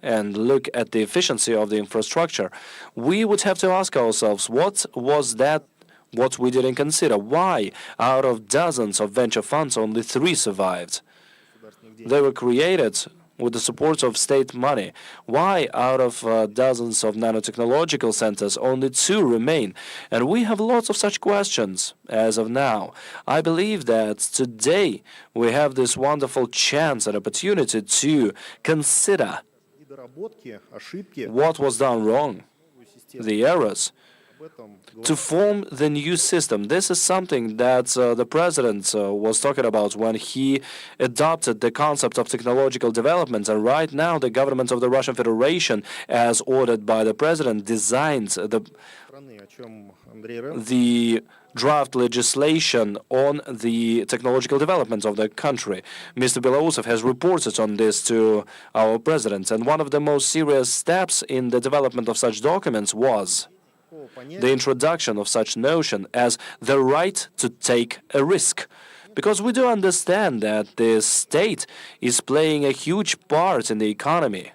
and look at the efficiency of the infrastructure, we would have to ask ourselves, what was that what we didn't consider? Why, out of dozens of venture funds, only 3 survived? They were created with the support of state money. Why, out of dozens of nanotechnological centers, only 2 remain? And we have lots of such questions as of now. I believe that today we have this wonderful chance and opportunity to consider what was done wrong, the errors, to form the new system. This is something that the president was talking about when he adopted the concept of technological development. And right now, the government of the Russian Federation, as ordered by the president, designs the draft legislation on the technological development of the country. Mr. Belousov has reported on this to our president. And one of the most serious steps in the development of such documents was the introduction of such notion as the right to take a risk. Because we do understand that the state is playing a huge part in the economy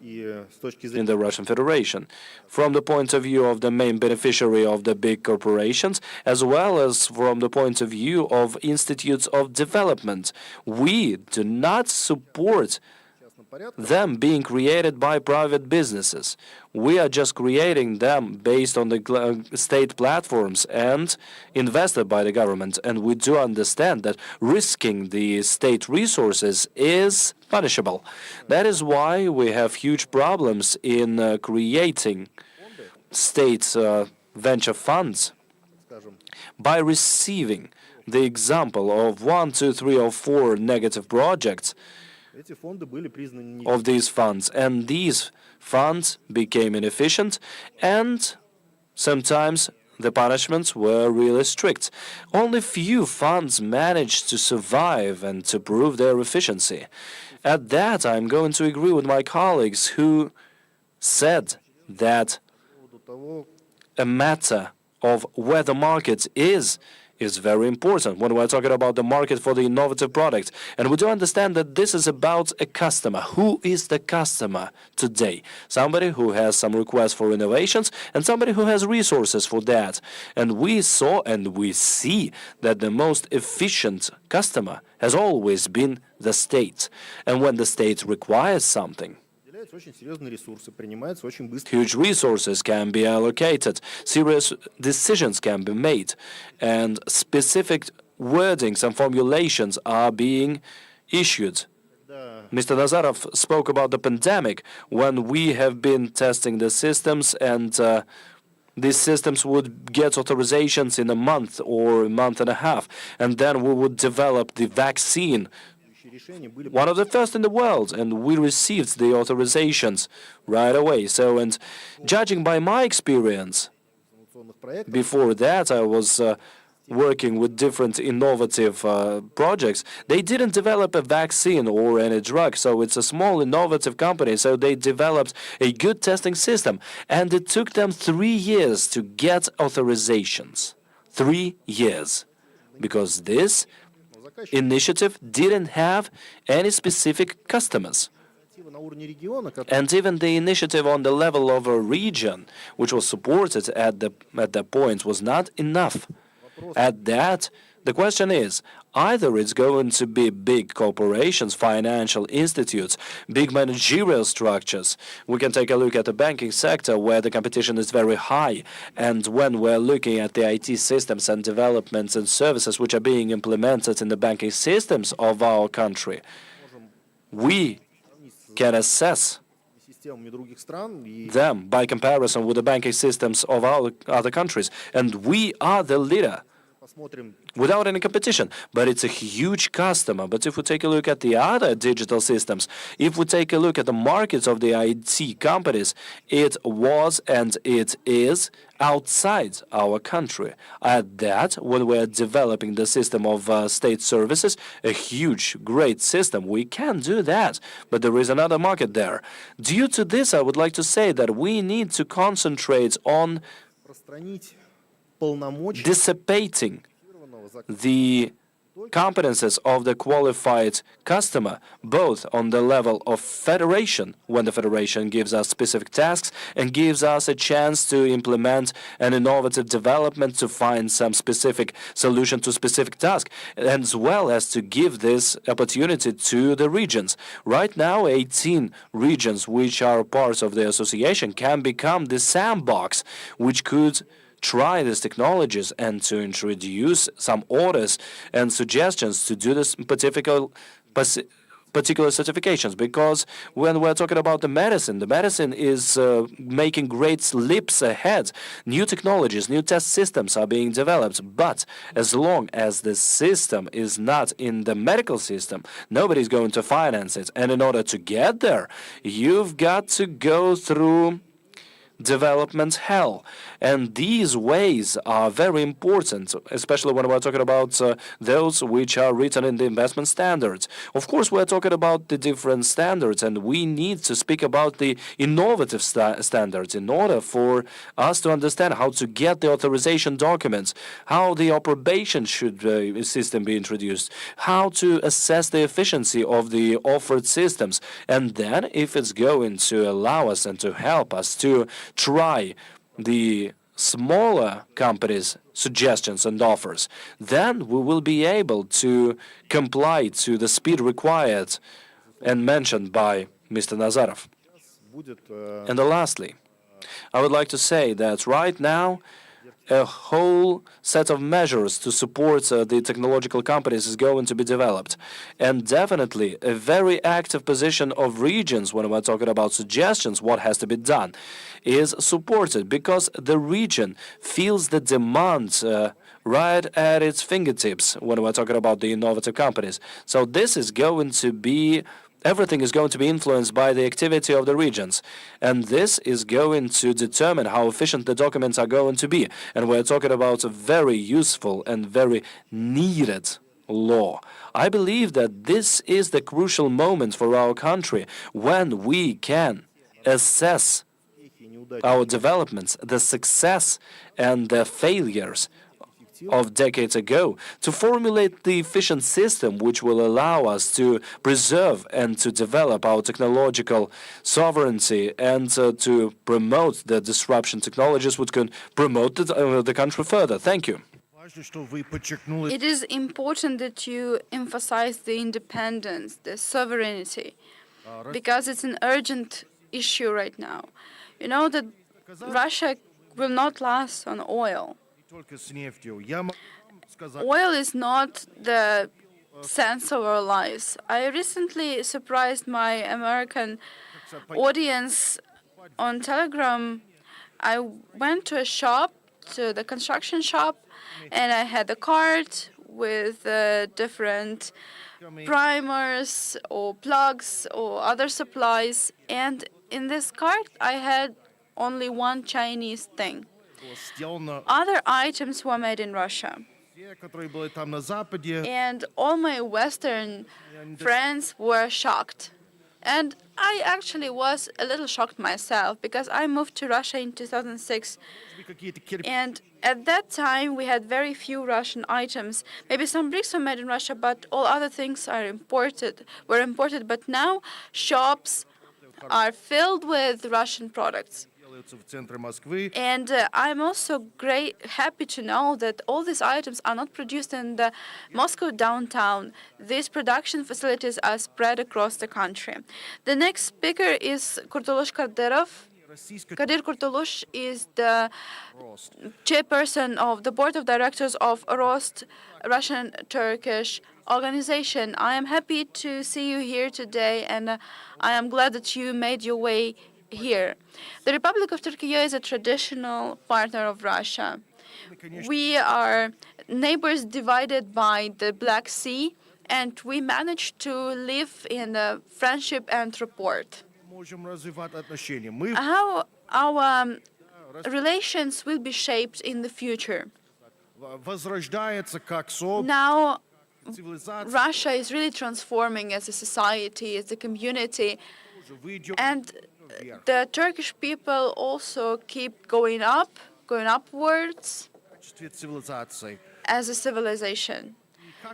in the Russian Federation, from the point of view of the main beneficiary of the big corporations, as well as from the point of view of institutes of development. We do not support them being created by private businesses. We are just creating them based on the state platforms and invested by the government. And we do understand that risking the state resources is punishable. That is why we have huge problems in creating state venture funds by receiving the example of 1, 2, 3, or 4 negative projects of these funds, and these funds became inefficient, and sometimes the punishments were really strict. Only few funds managed to survive and to prove their efficiency. At that, I'm going to agree with my colleagues who said that a matter of where the market is very important when we're talking about the market for the innovative product. And we do understand that this is about a customer. Who is the customer today? Somebody who has some requests for innovations and somebody who has resources for that. And we saw and we see that the most efficient customer has always been the state. And when the state requires something, huge resources can be allocated, serious decisions can be made, and specific wordings and formulations are being issued. Mr. Nazarov spoke about the pandemic, when we have been testing the systems, and these systems would get authorizations in a month or a month and a half, and then we would develop the vaccine, one of the first in the world, and we received the authorizations right away. So, and judging by my experience, before that I was working with different innovative projects. They didn't develop a vaccine or any drug, so it's a small innovative company, so they developed a good testing system, and it took them 3 years to get authorizations. 3 years. Because this initiative didn't have any specific customers. And even the initiative on the level of a region, which was supported at that point, was not enough. At that, the question is, either it's going to be big corporations, financial institutes, big managerial structures. We can take a look at the banking sector where the competition is very high. And when we're looking at the IT systems and developments and services which are being implemented in the banking systems of our country, we can assess them by comparison with the banking systems of our other countries. And we are the leader without any competition. But it's a huge customer. But if we take a look at the other digital systems, if we take a look at the markets of the IT companies, it was and it is outside our country. At that, when we're developing the system of state services, a huge, great system, we can do that. But there is another market there. Due to this, I would like to say that we need to concentrate on dissipating the competences of the qualified customer, both on the level of federation, when the federation gives us specific tasks and gives us a chance to implement an innovative development to find some specific solution to specific task, as well as to give this opportunity to the regions. Right now, 18 regions which are parts of the association can become the sandbox which could try these technologies and to introduce some orders and suggestions to do this particular certifications. Because when we're talking about the medicine is making great leaps ahead. New technologies, new test systems are being developed. But as long as the system is not in the medical system, nobody's going to finance it. And in order to get there, you've got to go through development hell. And these ways are very important, especially when we're talking about those which are written in the investment standards. Of course, we're talking about the different standards, and we need to speak about the innovative standards in order for us to understand how to get the authorization documents, how the approbation system be introduced, how to assess the efficiency of the offered systems, and then if it's going to allow us and to help us to try the smaller companies' suggestions and offers, then we will be able to comply to the speed required and mentioned by Mr. Nazarov. And lastly, I would like to say that right now, a whole set of measures to support the technological companies is going to be developed. And definitely a very active position of regions when we're talking about suggestions, what has to be done, is supported because the region feels the demand right at its fingertips when we're talking about the innovative companies. So this is going to be everything is going to be influenced by the activity of the regions. And this is going to determine how efficient the documents are going to be. And we're talking about a very useful and very needed law. I believe that this is the crucial moment for our country when we can assess our developments, the success and the failures of decades ago, to formulate the efficient system which will allow us to preserve and to develop our technological sovereignty and to promote the disruption technologies which can promote the country further. Thank you. It is important that you emphasize the independence, the sovereignty, because it's an urgent issue right now. You know that Russia will not last on oil. Oil is not the sense of our lives. I recently surprised my American audience on Telegram. I went to a shop, to the construction shop, and I had a cart with different primers or plugs or other supplies. And in this cart, I had only one Chinese thing. Other items were made in Russia. And all my Western friends were shocked. And I actually was a little shocked myself because I moved to Russia in 2006. And at that time, we had very few Russian items. Maybe some bricks were made in Russia, but all other things were imported. But now shops are filled with Russian products. And I'm also happy to know that all these items are not produced in the Moscow downtown. These production facilities are spread across the country. The next speaker is Kurtulush Kadyrov. Kadir Kurtulush is the chairperson of the board of directors of ROST, Russian-Turkish organization. I am happy to see you here today, and I am glad that you made your way here. The Republic of Turkey is a traditional partner of Russia. We are neighbors divided by the Black Sea, and we managed to live in friendship and rapport. How our relations will be shaped in the future. Now, Russia is really transforming as a society, as a community, and the Turkish people also keep going upwards as a civilization.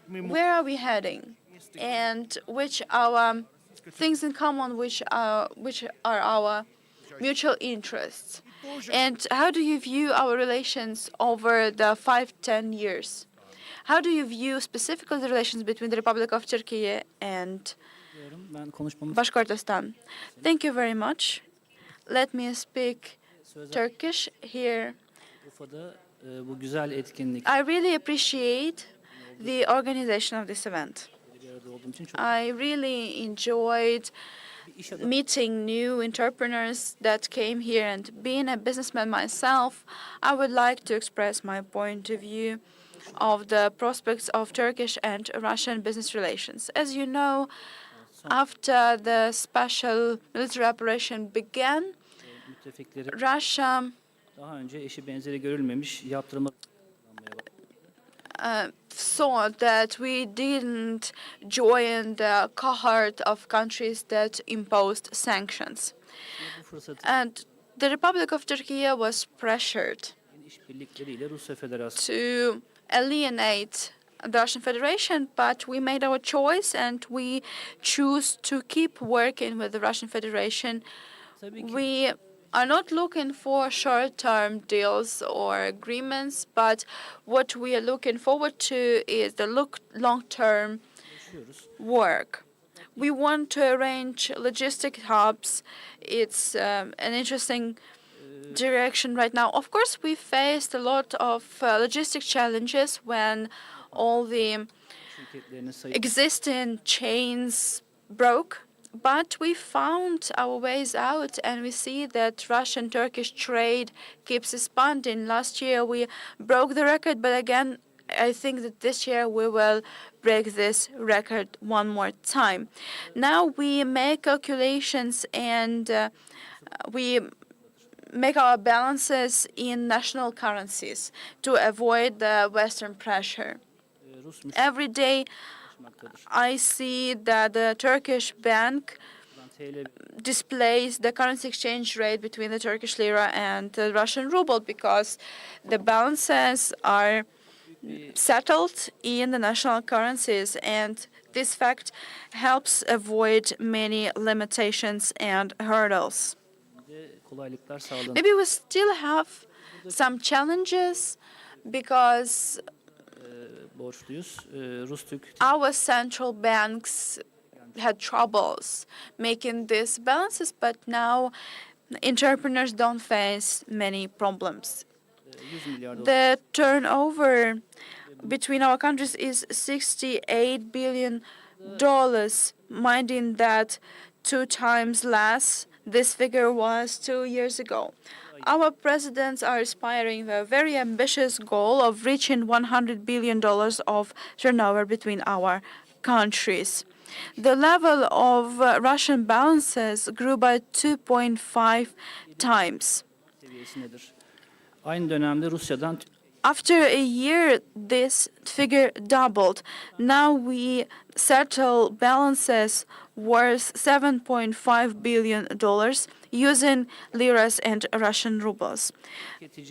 Where are we heading? And which are things in common, which are our mutual interests? And how do you view our relations over the 5-10 years? How do you view specifically the relations between the Republic of Turkey and Bashkortostan? Thank you very much. Let me speak Turkish here. I really appreciate the organization of this event. I really enjoyed meeting new entrepreneurs that came here, and being a businessman myself, I would like to express my point of view of the prospects of Turkish and Russian business relations. As you know, after the special military operation began, Russia saw that we didn't join the cohort of countries that imposed sanctions. And the Republic of Turkey was pressured to alienate the Russian Federation, but we made our choice and we choose to keep working with the Russian Federation. We are not looking for short-term deals or agreements, but what we are looking forward to is the long-term work. We want to arrange logistic hubs. It's an interesting direction right now. Of course, we faced a lot of logistic challenges when all the existing chains broke. But we found our ways out, and we see that Russian-Turkish trade keeps expanding. Last year we broke the record, but again, I think that this year we will break this record one more time. Now we make calculations and we make our balances in national currencies to avoid the Western pressure. Every day, I see that the Turkish bank displays the currency exchange rate between the Turkish lira and the Russian ruble because the balances are settled in the national currencies, and this fact helps avoid many limitations and hurdles. Maybe we still have some challenges because our central banks had troubles making these balances, but now entrepreneurs don't face many problems. The turnover between our countries is $68 billion, minding that 2 times less this figure was 2 years ago. Our presidents are aspiring to a very ambitious goal of reaching $100 billion of turnover between our countries. The level of Russian balances grew by 2.5 times. After a year, this figure doubled. Now we settle balances worth $7.5 billion using liras and Russian rubles.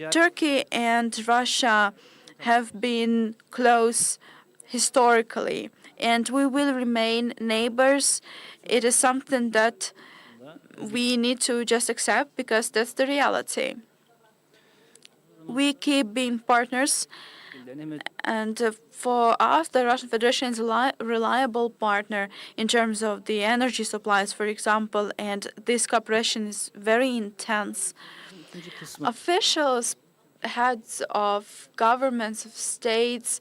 Turkey and Russia have been close historically, and we will remain neighbors. It is something that we need to just accept because that's the reality. We keep being partners, and for us, the Russian Federation is a reliable partner in terms of the energy supplies, for example, and this cooperation is very intense. Officials, heads of governments, of states,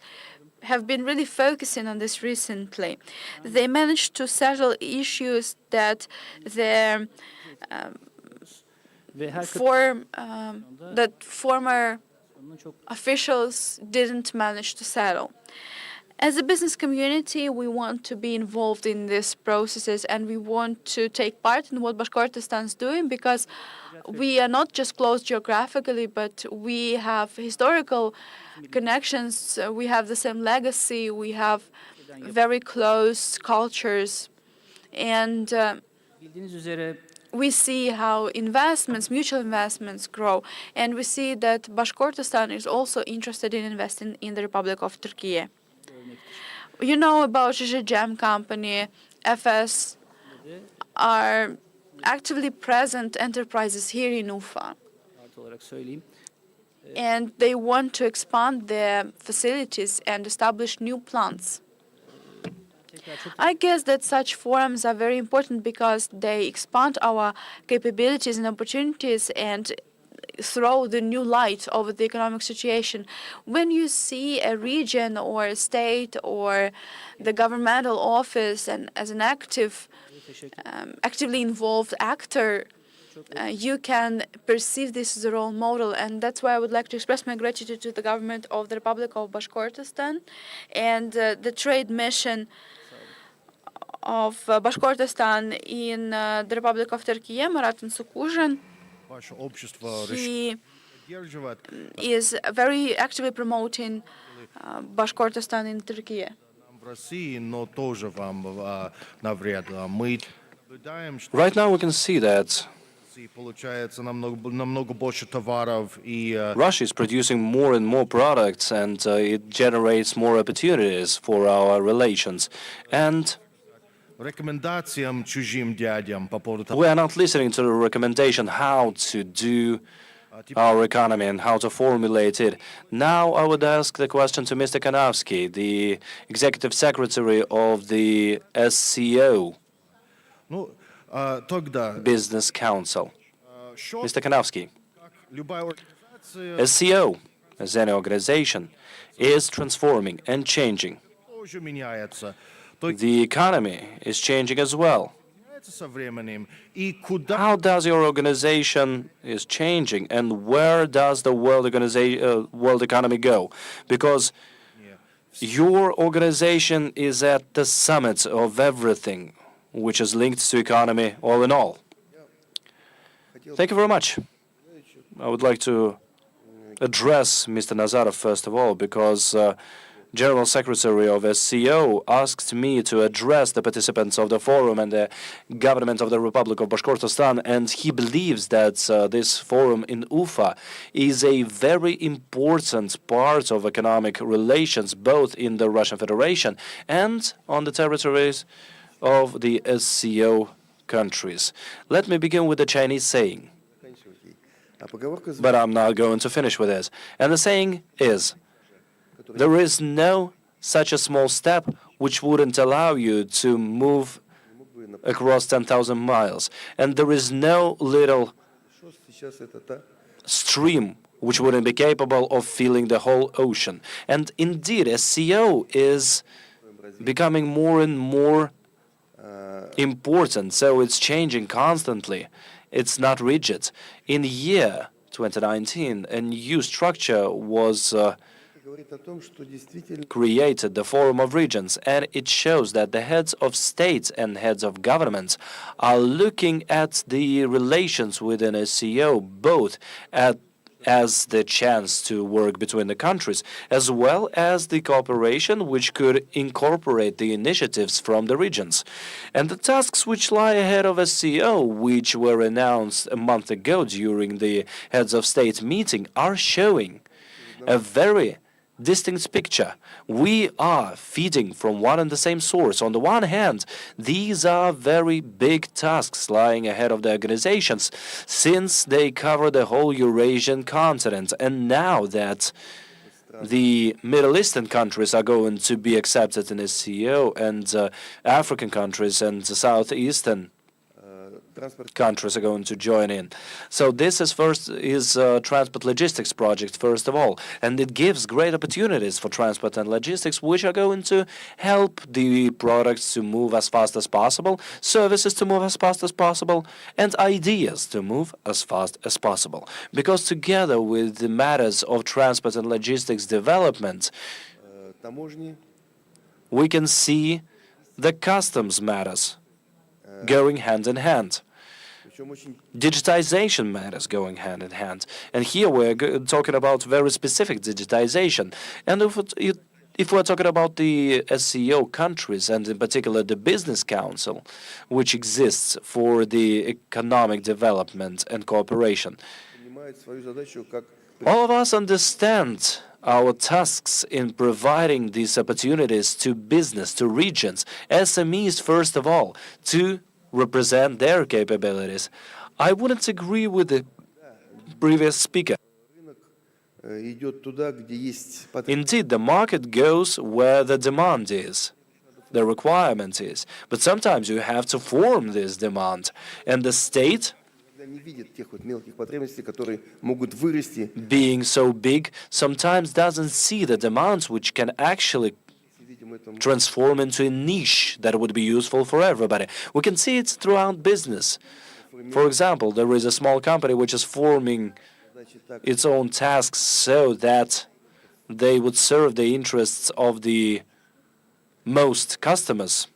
have been really focusing on this recently. They managed to settle issues that the former officials didn't manage to settle. As a business community, we want to be involved in these processes, and we want to take part in what Bashkortostan is doing, because we are not just close geographically, but we have historical connections. We have the same legacy. We have very close cultures, and we see how investments, mutual investments grow, and we see that Bashkortostan is also interested in investing in the Republic of Turkey. You know about Jam company, FS are actively present enterprises here in Ufa. And they want to expand their facilities and establish new plants. I guess that such forums are very important because they expand our capabilities and opportunities and throw the new light over the economic situation. When you see a region or a state or the governmental office and as an actively involved actor, you can perceive this as a role model, and that's why I would like to express my gratitude to the government of the Republic of Bashkortostan and the trade mission of Bashkortostan in the Republic of Turkey, Maratin Sukuzhin. He is very actively promoting Bashkortostan in Turkey. Right now we can see that Russia is producing more and more products, and it generates more opportunities for our relations. And we are not listening to the recommendation how to do our economy and how to formulate it. Now I would ask the question to Mr. Kanavsky, the Executive Secretary of the SCO, Business Council. Mr. Kanavsky, SCO, as any organization, is transforming and changing. The economy is changing as well. How does your organization is changing, and where does the world economy go? Because your organization is at the summit of everything which is linked to economy all in all. Thank you very much. I would like to address Mr. Nazarov first of all, because General Secretary of SCO asked me to address the participants of the forum and the government of the Republic of Bashkortostan, and he believes that this forum in Ufa is a very important part of economic relations, both in the Russian Federation and on the territories of the SCO countries. Let me begin with the Chinese saying, but I'm not going to finish with this. And the saying is, there is no such a small step which wouldn't allow you to move across 10,000 miles. And there is no little stream which wouldn't be capable of filling the whole ocean. And indeed, SCO is becoming more and more important, so it's changing constantly. It's not rigid. In the year 2019, a new structure was created, the Forum of Regions, and it shows that the heads of states and heads of governments are looking at the relations within SCO, both as the chance to work between the countries, as well as the cooperation which could incorporate the initiatives from the regions. And the tasks which lie ahead of SCO, which were announced a month ago during the heads of state meeting, are showing a very distinct picture. We are feeding from one and the same source. On the one hand, these are very big tasks lying ahead of the organizations, since they cover the whole Eurasian continent. And now that the Middle Eastern countries are going to be accepted in SCO, and African countries and the Southeastern countries are going to join in. So this is transport logistics project first of all, and it gives great opportunities for transport and logistics, which are going to help the products to move as fast as possible, services to move as fast as possible, and ideas to move as fast as possible. Because together with the matters of transport and logistics development, we can see the customs matters going hand in hand. Digitization matters going hand in hand. And here we're talking about very specific digitization. And if we're talking about the SCO countries, and in particular the Business Council, which exists for the economic development and cooperation, all of us understand our tasks in providing these opportunities to business, to regions, SMEs first of all, to represent their capabilities. I wouldn't agree with the previous speaker. Indeed, the market goes where the demand is, the requirement is. But sometimes you have to form this demand, and the state, being so big, sometimes doesn't see the demands which can actually transform into a niche that would be useful for everybody. We can see it throughout business. For example, there is a small company which is forming its own tasks so that they would serve the interests of the most customers.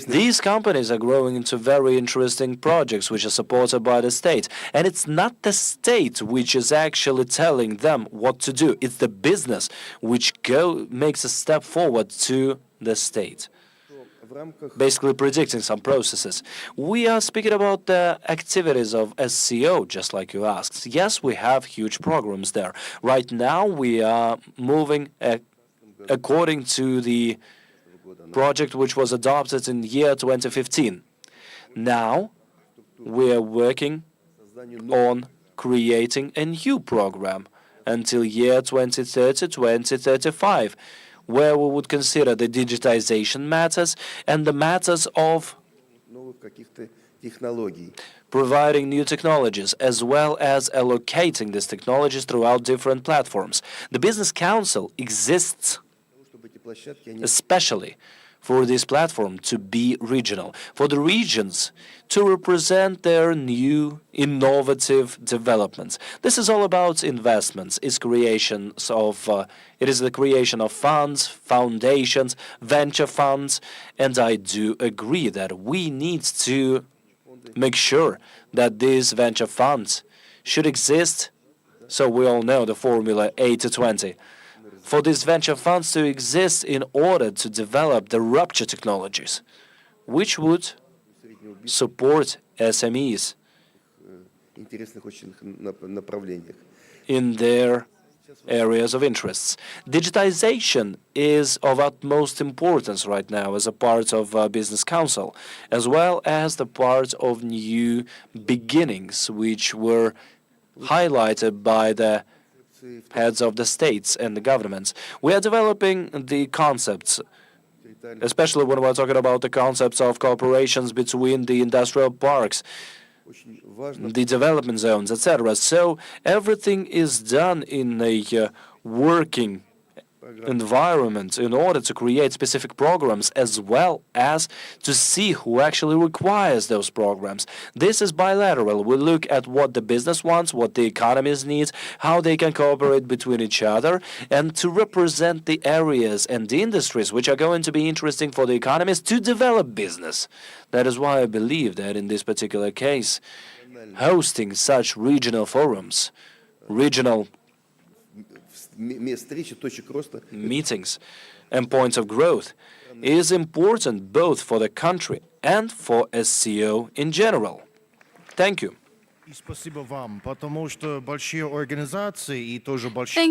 These companies are growing into very interesting projects which are supported by the state. And it's not the state which is actually telling them what to do. It's the business which makes a step forward to the state, basically predicting some processes. We are speaking about the activities of SCO, just like you asked. Yes, we have huge programs there. Right now, we are moving according to the project which was adopted in year 2015. Now, we are working on creating a new program until year 2030-2035, where we would consider the digitization matters and the matters of providing new technologies, as well as allocating these technologies throughout different platforms. The Business Council exists especially for this platform to be regional, for the regions to represent their new innovative developments. This is all about investments. It is the creation of funds, foundations, venture funds, and I do agree that we need to make sure that these venture funds should exist. So we all know the formula 80-20. For these venture funds to exist in order to develop the rupture technologies, which would support SMEs in their areas of interests. Digitization is of utmost importance right now as a part of Business Council, as well as the part of new beginnings, which were highlighted by the heads of the states and the governments. We are developing the concepts, especially when we're talking about the concepts of cooperations between the industrial parks, the development zones, etc. So everything is done in a working environment in order to create specific programs, as well as to see who actually requires those programs. This is bilateral. We look at what the business wants, what the economies need, how they can cooperate between each other, and to represent the areas and the industries which are going to be interesting for the economies to develop business. That is why I believe that in this particular case, hosting such regional forums, regional meetings and points of growth is important both for the country and for SCO in general. Thank you. Thank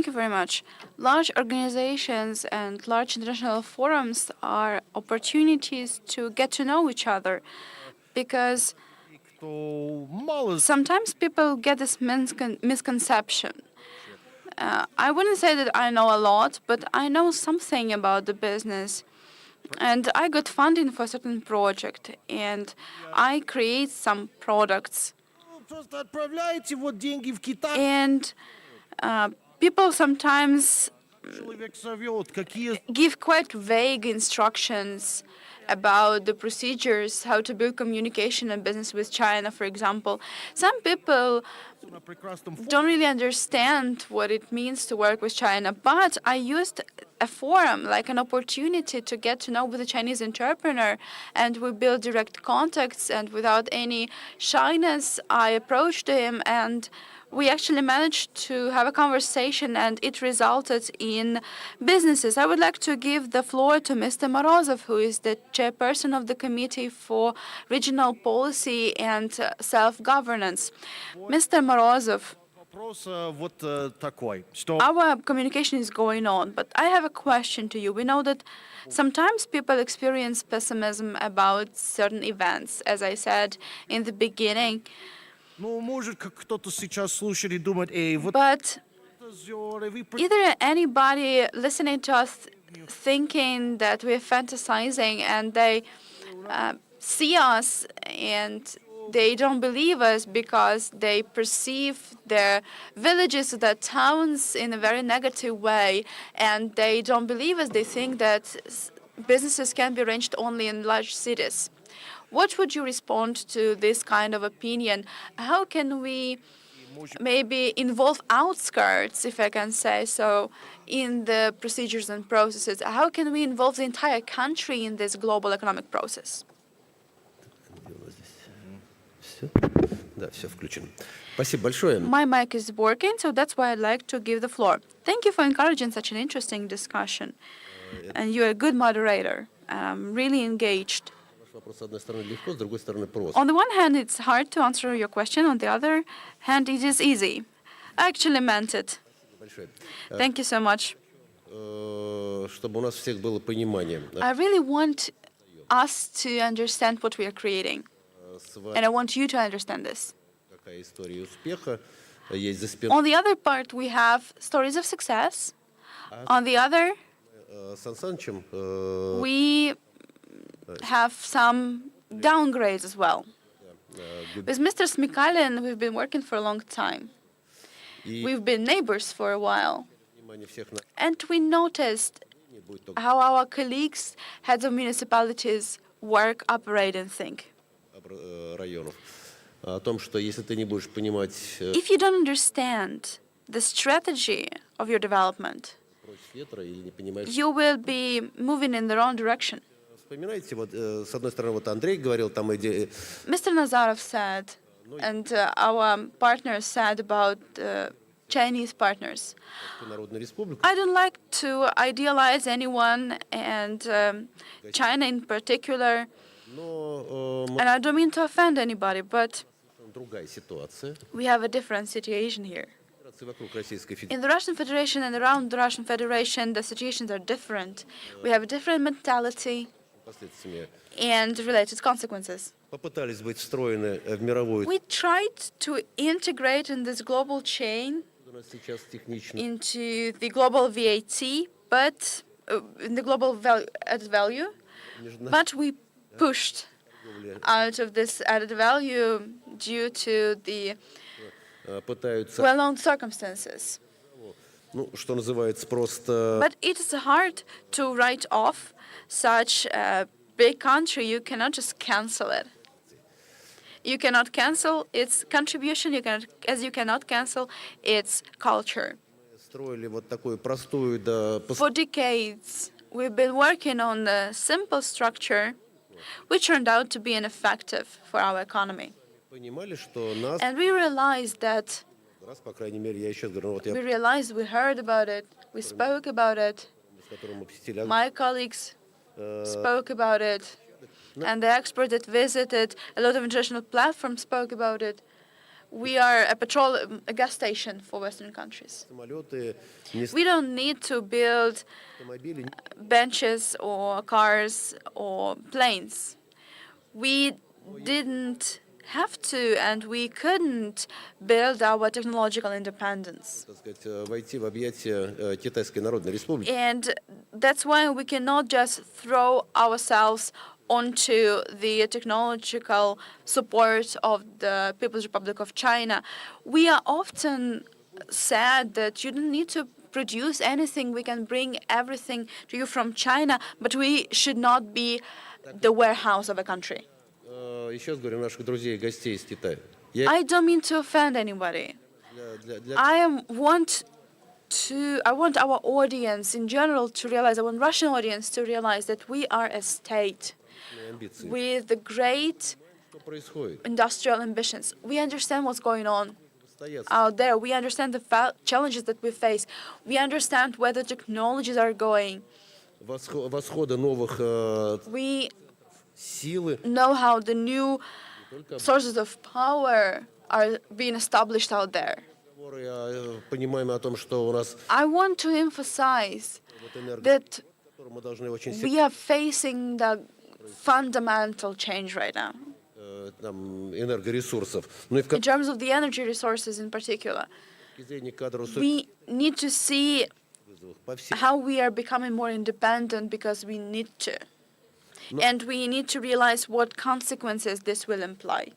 you very much. Large organizations and large international forums are opportunities to get to know each other, because sometimes people get this misconception. I wouldn't say that I know a lot, but I know something about the business. and I got funding for a certain project, and I create some products. Просто отправляете вот деньги в Китай. And people sometimes Человек зовет, какие give quite vague instructions about the procedures, how to build communication and business with China, for example. Some people на прекрасном don't really understand what it means to work with China, but I used a forum, like an opportunity to get to know with a Chinese entrepreneur, and we built direct contacts, and without any shyness, I approached him, and we actually managed to have a conversation, and it resulted in businesses. I would like to give the floor to Mr. Morozov, who is the chairperson of the Committee for Regional Policy and Self-Governance. Mr. Morozov, вопрос вот такой, что our communication is going on, but I have a question to you. We know that sometimes people experience pessimism about certain events, as I said in the beginning. ну может как кто-то сейчас слушает и думает, эй, вот But позеры, вы either anybody listening to us thinking that we're fantasizing, and they see us and they don't believe us because they perceive their villages, their towns in a very negative way, and they don't believe us. They think that businesses can be arranged only in large cities. What would you respond to this kind of opinion? How can we maybe involve outskirts, if I can say so, in the procedures and processes? How can we involve the entire country in this global economic process? Да, все включено. Спасибо большое. My mic is working, so that's why I'd like to give the floor. Thank you for encouraging such an interesting discussion. And you're a good moderator. I'm really engaged. Ваш вопрос, с одной стороны, легко, с другой стороны, просто. On the one hand, it's hard to answer your question. On the other hand, it is easy. I actually meant it. Большое. Thank you so much. Чтобы у нас всех было понимание. I really want us to understand what we are creating. And I want you to understand this. Какая история успеха есть за спиной. On the other part, we have stories of success. On the other, Сан Санычем we have some downgrades as well. With Mr. Smikalin, we've been working for a long time. We've been neighbors for a while. внимание всех на And we noticed будет только how our colleagues, heads of municipalities, work, operate, and think. районов. О том, что если ты не будешь понимать If you don't understand the strategy of your development, против ветра или не понимаешь. you will be moving in the wrong direction. Вспоминайте, вот с одной стороны, вот Андрей говорил, там идея. Mr. Nazarov said, and our partners said about Chinese partners. Народная республика. I don't like to idealize anyone, and China in particular, Но and I don't mean to offend anybody, but другая ситуация. we have a different situation here. Вокруг Российской Федерации. In the Russian Federation and around the Russian Federation, the situations are different. We have a different mentality Последствиями and related consequences. попытались быть встроены в мировую. We tried to integrate in this global chain У нас сейчас технично. into the global VAT, but in the global added value, but we pushed out of this added value due to the Пытаются, well-known circumstances. ну, что называется, просто But it is hard to write off such a big country. You cannot just cancel it. You cannot cancel its contribution, as you cannot cancel its culture. строили вот такую простую, да, For decades, we've been working on a simple structure, which turned out to be ineffective for our economy. понимали, что нас, And we realized that, раз, по крайней мере, я еще говорю, вот я, we realized, we heard about it, we spoke about it, с которым мы посетили, my colleagues spoke about it, and the experts that visited a lot of international platforms spoke about it. We are a gas station for Western countries. самолеты, не We don't need to build автомобили, benches or cars or planes. We didn't have to and we couldn't build our technological independence. Так сказать, войти в объятия Китайской Народной Республики. And that's why we cannot just throw ourselves onto the technological support of the People's Republic of China. We are often said that you don't need to produce anything, we can bring everything to you from China, but we should not be the warehouse of a country. Еще раз говорю, наших друзей и гостей из Китая. I don't mean to offend anybody. I want our audience in general to realize, I want Russian audience to realize that we are a state with the great industrial ambitions. We understand what's going on out there. We understand the challenges that we face. We understand where the technologies are going. Восхода новых We силы. know how the new sources of power are being established out there. Понимаем о том, что у нас I want to emphasize that мы должны очень we are facing the fundamental change right now. там энергоресурсов. Ну и в In terms of the energy resources in particular, we need to see how we are becoming more independent because we need to. And we need to realize what consequences this will imply.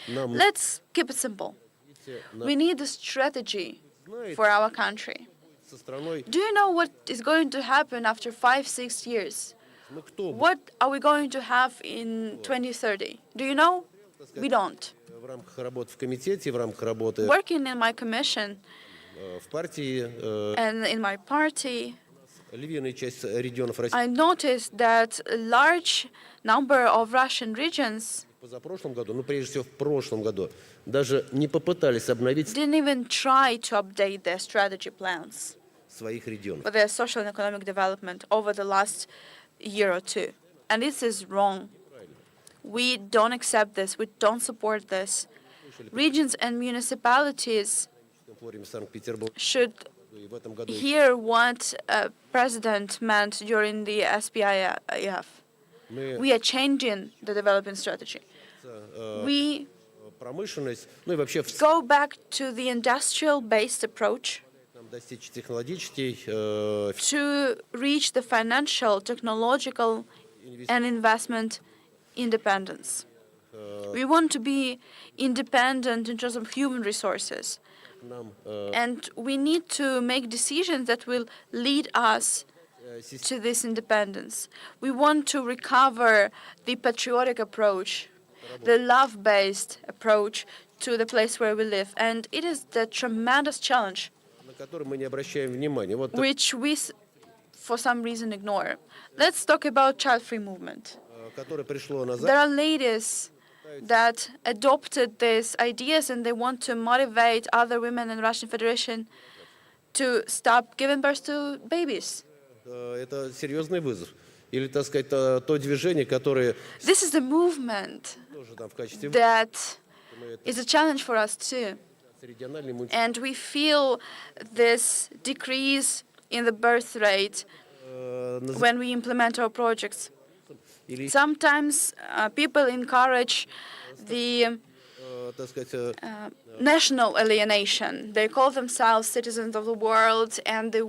Let's keep it simple. We need a strategy for our country. Do you know what is going to happen after 5-6 years? What are we going to have in 2030? Do you know? We don't. в рамках работы в комитете, в рамках работы Working in my commission в партии, and in my party, львиная часть регионов России I noticed that a large number of Russian regions в позапрошлом году, ну прежде всего в прошлом году, даже не попытались обновить didn't even try to update their strategy plans своих регионов. for their social and economic development over the last year or two. And this is wrong. We don't accept this. We don't support this. Regions and municipalities Форуме Санкт-Петербург should и в этом году hear what a president meant during the SPIF. мы We are changing the development strategy. We промышленность, ну и вообще в go back to the industrial-based approach целом достичь технологический to reach the financial, technological, and investment independence. We want to be independent in terms of human resources. нам And we need to make decisions that will lead us to this independence. We want to recover the patriotic approach, the love-based approach to the place where we live. And it is the tremendous challenge на который мы не обращаем внимания. Вот which we, for some reason, ignore. Let's talk about child-free movement. которое пришло на There are ladies that adopted these ideas and they want to motivate other women in Russian Federation to stop giving birth to babies. это серьезный вызов. Или, так сказать, то движение, которое This is a movement тоже там в качестве that is a challenge for us too. региональной And we feel this decrease in the birth rate when we implement our projects. или, Sometimes people encourage the так сказать, national alienation. They call themselves citizens of the world and they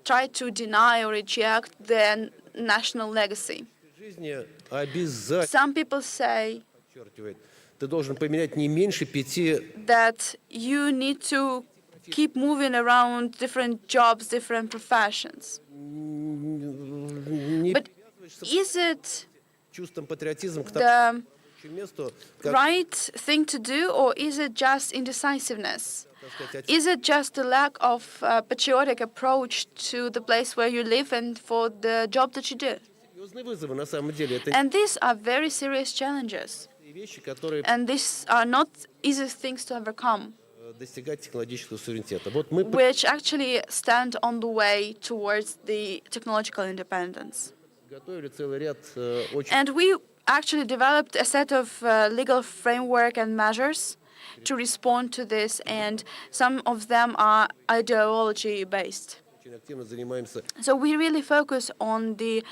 try to deny or reject their national legacy. жизни обязательно, Some people say подчеркивает, ты должен поменять не меньше 5 that you need to keep moving around different jobs, different professions. не But is it чувством патриотизма к тому the месту, как, right thing to do, or is it just indecisiveness? так сказать, Is it just a lack of patriotic approach to the place where you live and for the job that you do? серьезные вызовы на самом деле. Это And these are very serious challenges. вещи, которые And these are not easy things to overcome, достигать технологического суверенитета. Вот мы which actually stand on the way towards the technological independence. готовили целый ряд очень And we actually developed a set of legal framework and measures to respond to this, and some of them are ideology-based. активно занимаемся So we really focus on the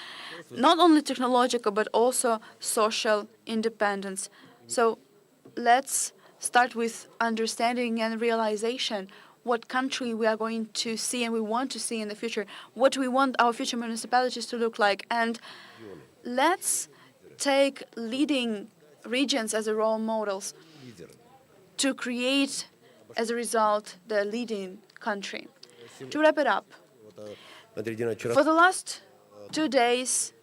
not only technological but also social independence. So let's start with understanding and realization what country we are going to see and we want to see in the future, what we want our future municipalities to look like, and let's take leading regions as a role models to create, as a result, the leading country. To wrap it up, for the last 2 days,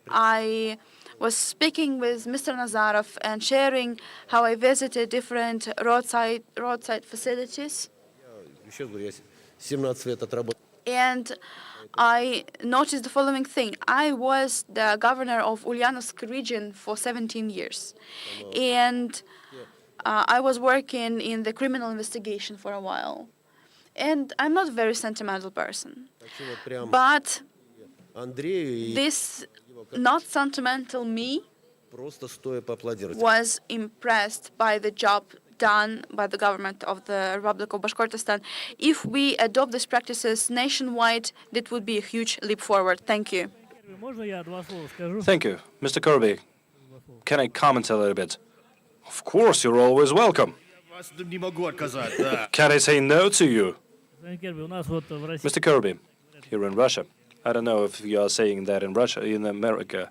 I was speaking with Mr. Nazarov and sharing how I visited different roadside facilities. And I noticed the following thing. I was the governor of Ulyanovsk region for 17 years. And I was working in the criminal investigation for a while. And I'm not a very sentimental person. But this not sentimental me was impressed by the job done by the government of the Republic of Bashkortostan. If we adopt these practices nationwide, that would be a huge leap forward. Thank you. Thank you. Mr. Kirby, can I comment a little bit? Of course, you're always welcome. Can I say no to you? Mr. Kirby, here in Russia, I don't know if you are saying that in Russia, in America,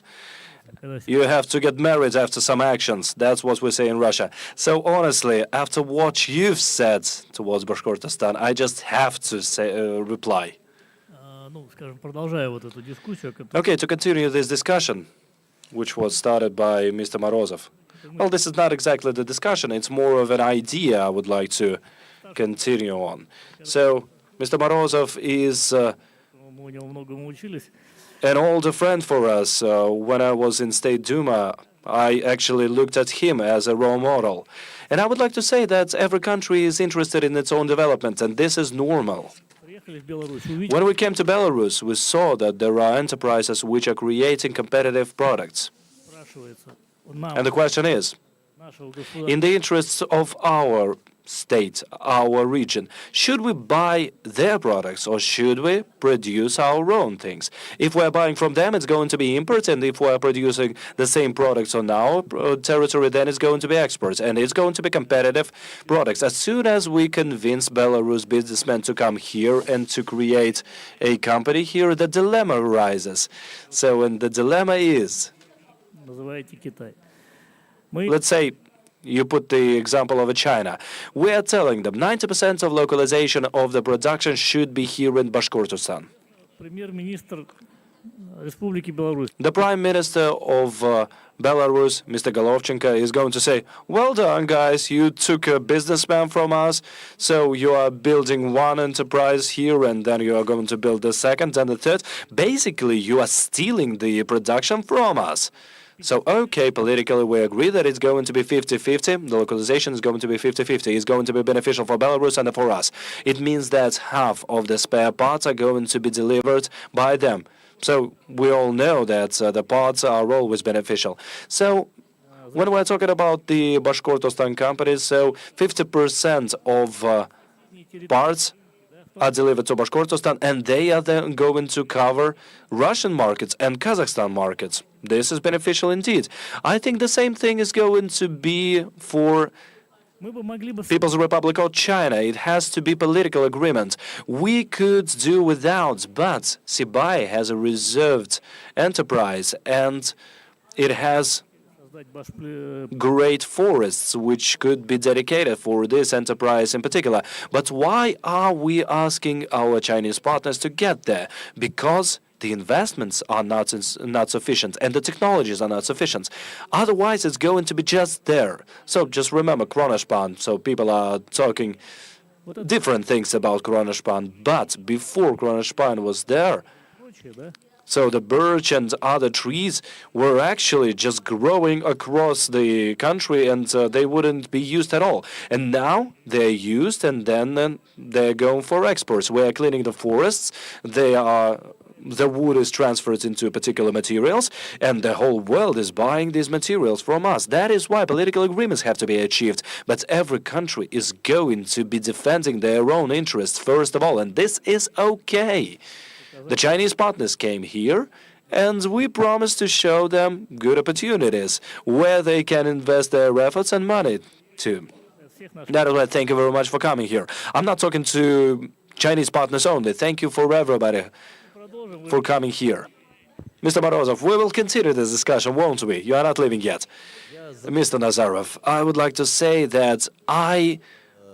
you have to get married after some actions. That's what we say in Russia. So honestly, after what you've said towards Bashkortostan, I just have to say, reply. Okay, to continue this discussion, which was started by Mr. Morozov. Well, this is not exactly the discussion. It's more of an idea I would like to continue on. So, Mr. Morozov is an older friend for us. When I was in State Duma, I actually looked at him as a role model. And I would like to say that every country is interested in its own development, and this is normal. When we came to Belarus, we saw that there are enterprises which are creating competitive products. And the question is, in the interests of our state, our region, should we buy their products or should we produce our own things? If we're buying from them, it's going to be import, and if we're producing the same products on our territory, then it's going to be export, and it's going to be competitive products. As soon as we convince Belarus businessmen to come here and to create a company here, the dilemma arises. So, and the dilemma is, let's say, you put the example of China. We are telling them 90% of localization of the production should be here in Bashkortostan. The Prime Minister of Belarus, Mr. Golovchenko, is going to say, well done, guys, you took a businessman from us, so you are building one enterprise here, and then you are going to build the second and the third. Basically, you are stealing the production from us. So, okay, politically we agree that it's going to be 50-50. The localization is going to be 50-50. It's going to be beneficial for Belarus and for us. It means that half of the spare parts are going to be delivered by them. So, we all know that the parts are always beneficial. So, when we're talking about the Bashkortostan companies, so 50% of parts are delivered to Bashkortostan, and they are then going to cover Russian markets and Kazakhstan markets. This is beneficial indeed. I think the same thing is going to be for People's Republic of China. It has to be political agreement. We could do without, but Sibay has a reserved enterprise, and it has great forests which could be dedicated for this enterprise in particular. But why are we asking our Chinese partners to get there? Because the investments are not sufficient and the technologies are not sufficient. Otherwise, it's going to be just there. So just remember Kronospan. So people are talking different things about Kronospan. But before Kronospan was there, so the birch and other trees were actually just growing across the country, and they wouldn't be used at all. And now they're used, and then they're going for exports. We are cleaning the forests. The wood is transferred into particular materials, and the whole world is buying these materials from us. That is why political agreements have to be achieved. But every country is going to be defending their own interests first of all, and this is okay. The Chinese partners came here, and we promised to show them good opportunities where they can invest their efforts and money too. Всех наших That is why thank you very much for coming here. I'm not talking to Chinese partners only. Thank you for everybody продолжим. for coming here. Mr. Morozov, we will continue this discussion, won't we? You are not leaving yet. Mr. Nazarov, I would like to say that I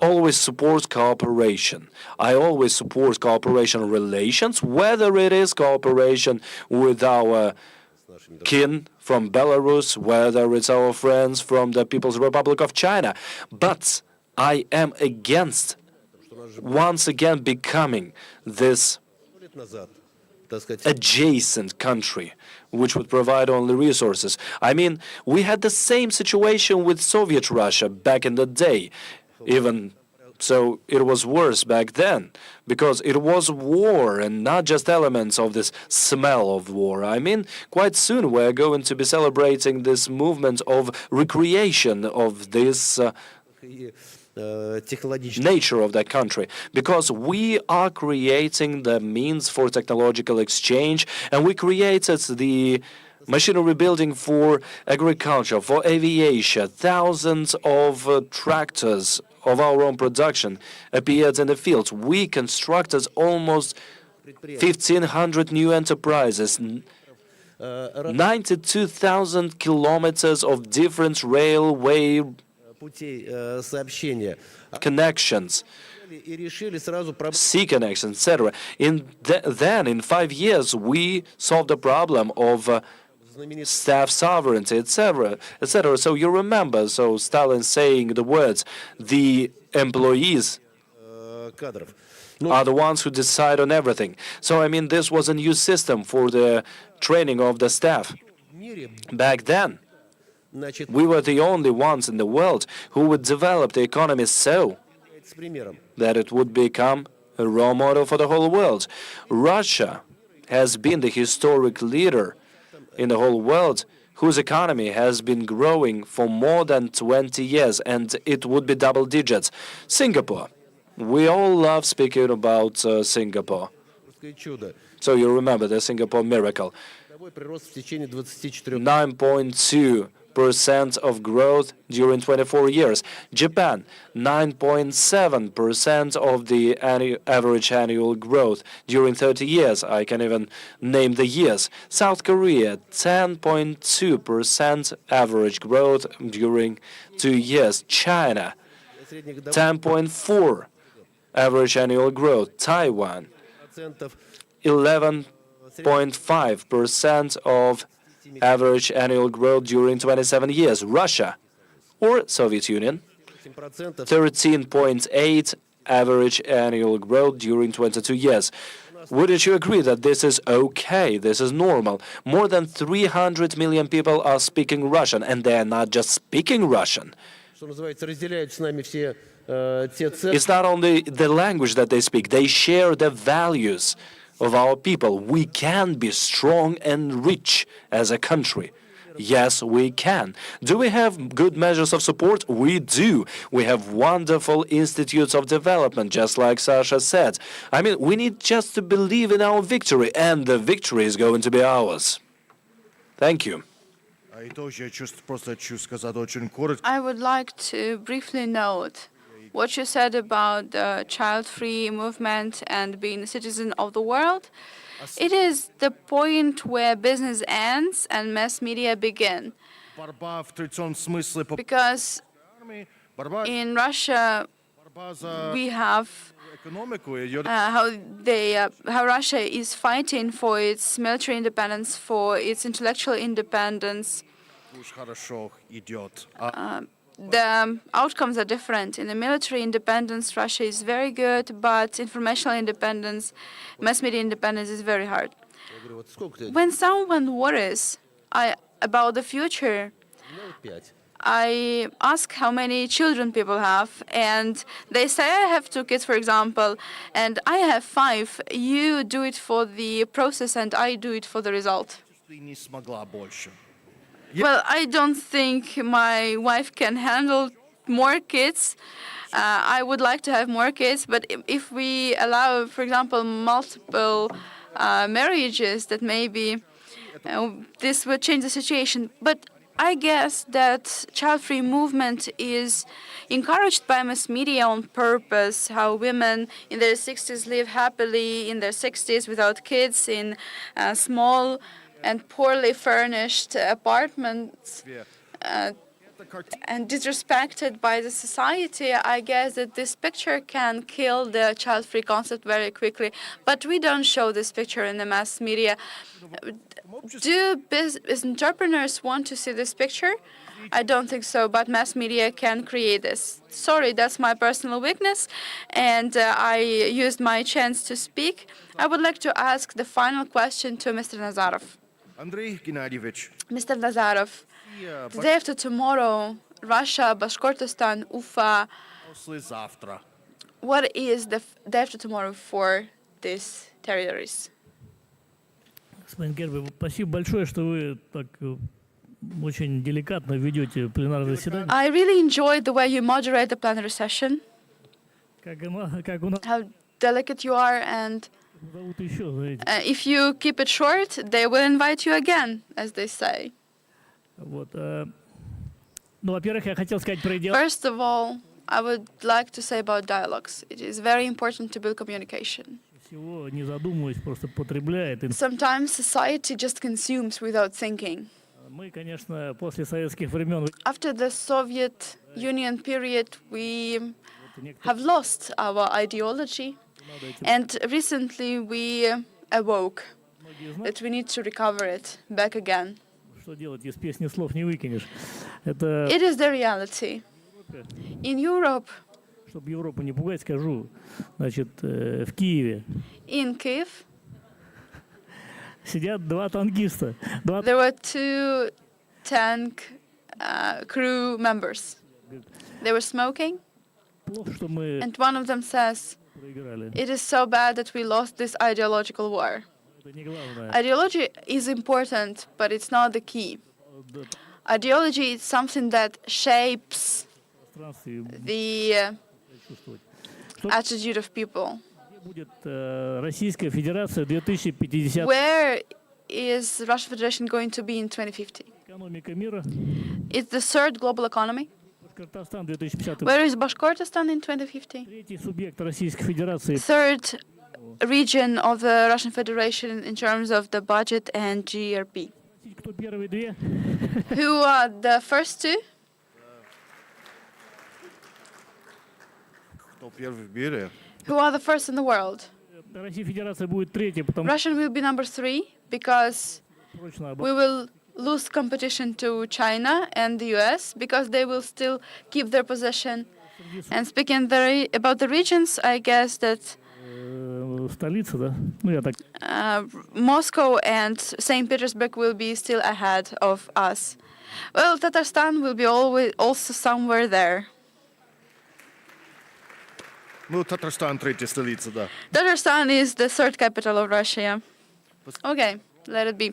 always support cooperation. I always support cooperation relations, whether it is cooperation with our kin from Belarus, whether it's our friends from the People's Republic of China. But I am against once again becoming this adjacent country which would provide only resources. I mean, we had the same situation with Soviet Russia back in the day. Even so, it was worse back then, because it was war and not just elements of this smell of war. I mean, quite soon we're going to be celebrating this movement of recreation of this nature of that country, because we are creating the means for technological exchange, and we created the machinery building for agriculture, for aviation. Thousands of tractors of our own production appeared in the fields. We constructed almost 1,500 new enterprises, 92,000 kilometers of different railway connections, sea connections, etc. Then, in 5 years, we solved the problem of staff sovereignty, etc., etc. So you remember, so Stalin saying the words, the employees are the ones who decide on everything. So, I mean, this was a new system for the training of the staff. Back then, we were the only ones in the world who would develop the economy so that it would become a role model for the whole world. Russia has been the historic leader in the whole world, whose economy has been growing for more than 20 years, and it would be double digits. Singapore. We all love speaking about Singapore. So you remember the Singapore miracle. 9.2% of growth during 24 years. Japan, 9.7% of the average annual growth during 30 years. I can even name the years. South Korea, 10.2% average growth during 2 years. China, 10.4% average annual growth. Taiwan, 11.5% of average annual growth during 27 years. Russia, or Soviet Union, 13.8% average annual growth during 22 years. Wouldn't you agree that this is okay, this is normal? More than 300 million people are speaking Russian, and they are not just speaking Russian. It's not only the language that they speak, they share the values of our people. We can be strong and rich as a country. Yes, we can. Do we have good measures of support? We do. We have wonderful institutes of development, just like Sasha said. I mean, we need just to believe in our victory, and the victory is going to be ours. Thank you. I would like to briefly note what you said about the child-free movement and being a citizen of the world. It is the point where business ends and mass media begin. Because in Russia, we have how Russia is fighting for its military independence, for its intellectual independence. The outcomes are different. In the military independence, Russia is very good, but informational independence, mass media independence is very hard. When someone worries about the future, I ask how many children people have, and they say, I have 2 kids, for example, and I have 5. You do it for the process, and I do it for the result. Well, I don't think my wife can handle more kids. I would like to have more kids, but if we allow, for example, multiple marriages, that maybe this would change the situation. But I guess that child-free movement is encouraged by mass media on purpose, how women in their 60s live happily in their 60s without kids in small and poorly furnished apartments and disrespected by the society. I guess that this picture can kill the child-free concept very quickly, but we don't show this picture in the mass media. Do business entrepreneurs want to see this picture? I don't think so, but mass media can create this. Sorry, that's my personal weakness, and I used my chance to speak. I would like to ask the final question to Mr. Nazarov. Andrei Gennadievich. Mr. Nazarov, the day after tomorrow, Russia, Bashkortostan, Ufa, Послезавтра. what is the day after tomorrow for these territories? Господин Гербер, спасибо большое, что вы так очень деликатно ведете пленарное заседание. I really enjoyed the way you moderate the plenary session, Как у нас how delicate you are, and зовут еще, знаете. if you keep it short, they will invite you again, as they say. Вот, ну, во-первых, я хотел сказать про идеал. First of all, I would like to say about dialogues. It is very important to build communication. Всего не задумываясь, просто потребляет. Sometimes society just consumes without thinking. Мы, конечно, после советских времен After the Soviet Union period, we have lost our ideology, and recently we awoke that we need to recover it back again. что делать, из песни слов не выкинешь. Это, It is the reality. In Europe, чтобы Европу не пугать, скажу, значит, в Киеве in Kyiv, сидят два танкиста. there were two tank crew members. They were smoking, Плохо, что мы and one of them says, проиграли. "It is so bad that we lost this ideological war." Это не главное. Ideology is important, but it's not the key. Ideology is something that shapes Пространстве the чувствовать. attitude of people. Где будет Российская Федерация 2050? Where is Russian Federation going to be in 2050? Экономика мира. It's the third global economy. Башкортостан 2050. Where is Bashkortostan in 2050? Третий субъект Российской Федерации. Third region of the Russian Federation in terms of the budget and GRP. Кто первые две? Who are the first two? Кто первый в мире? Who are the first in the world? Российская Федерация будет третья, потому Russian will be number 3 because что прочно we will lose competition to China and the US because they will still keep their position. And speaking about the regions, I guess that столица, да? Ну, я так. Moscow and St. Petersburg will be still ahead of us. Well, Tatarstan will be also somewhere there. Ну, Татарстан третья столица, да. Tatarstan is the third capital of Russia. Okay, let it be.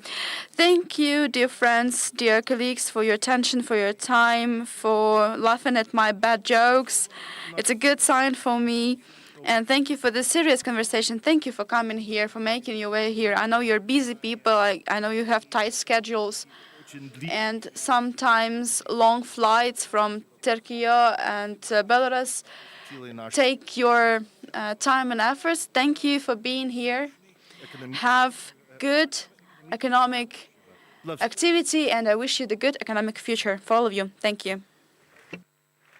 Thank you, dear friends, dear colleagues, for your attention, for your time, for laughing at my bad jokes. It's a good sign for me. And thank you for the serious conversation. Thank you for coming here, for making your way here. I know you're busy people. I know you have tight schedules and sometimes long flights from Turkey and Belarus take your time and efforts. Thank you for being here. Have good economic activity, and I wish you the good economic future for all of you. Thank you.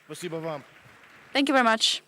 Спасибо вам. Thank you very much.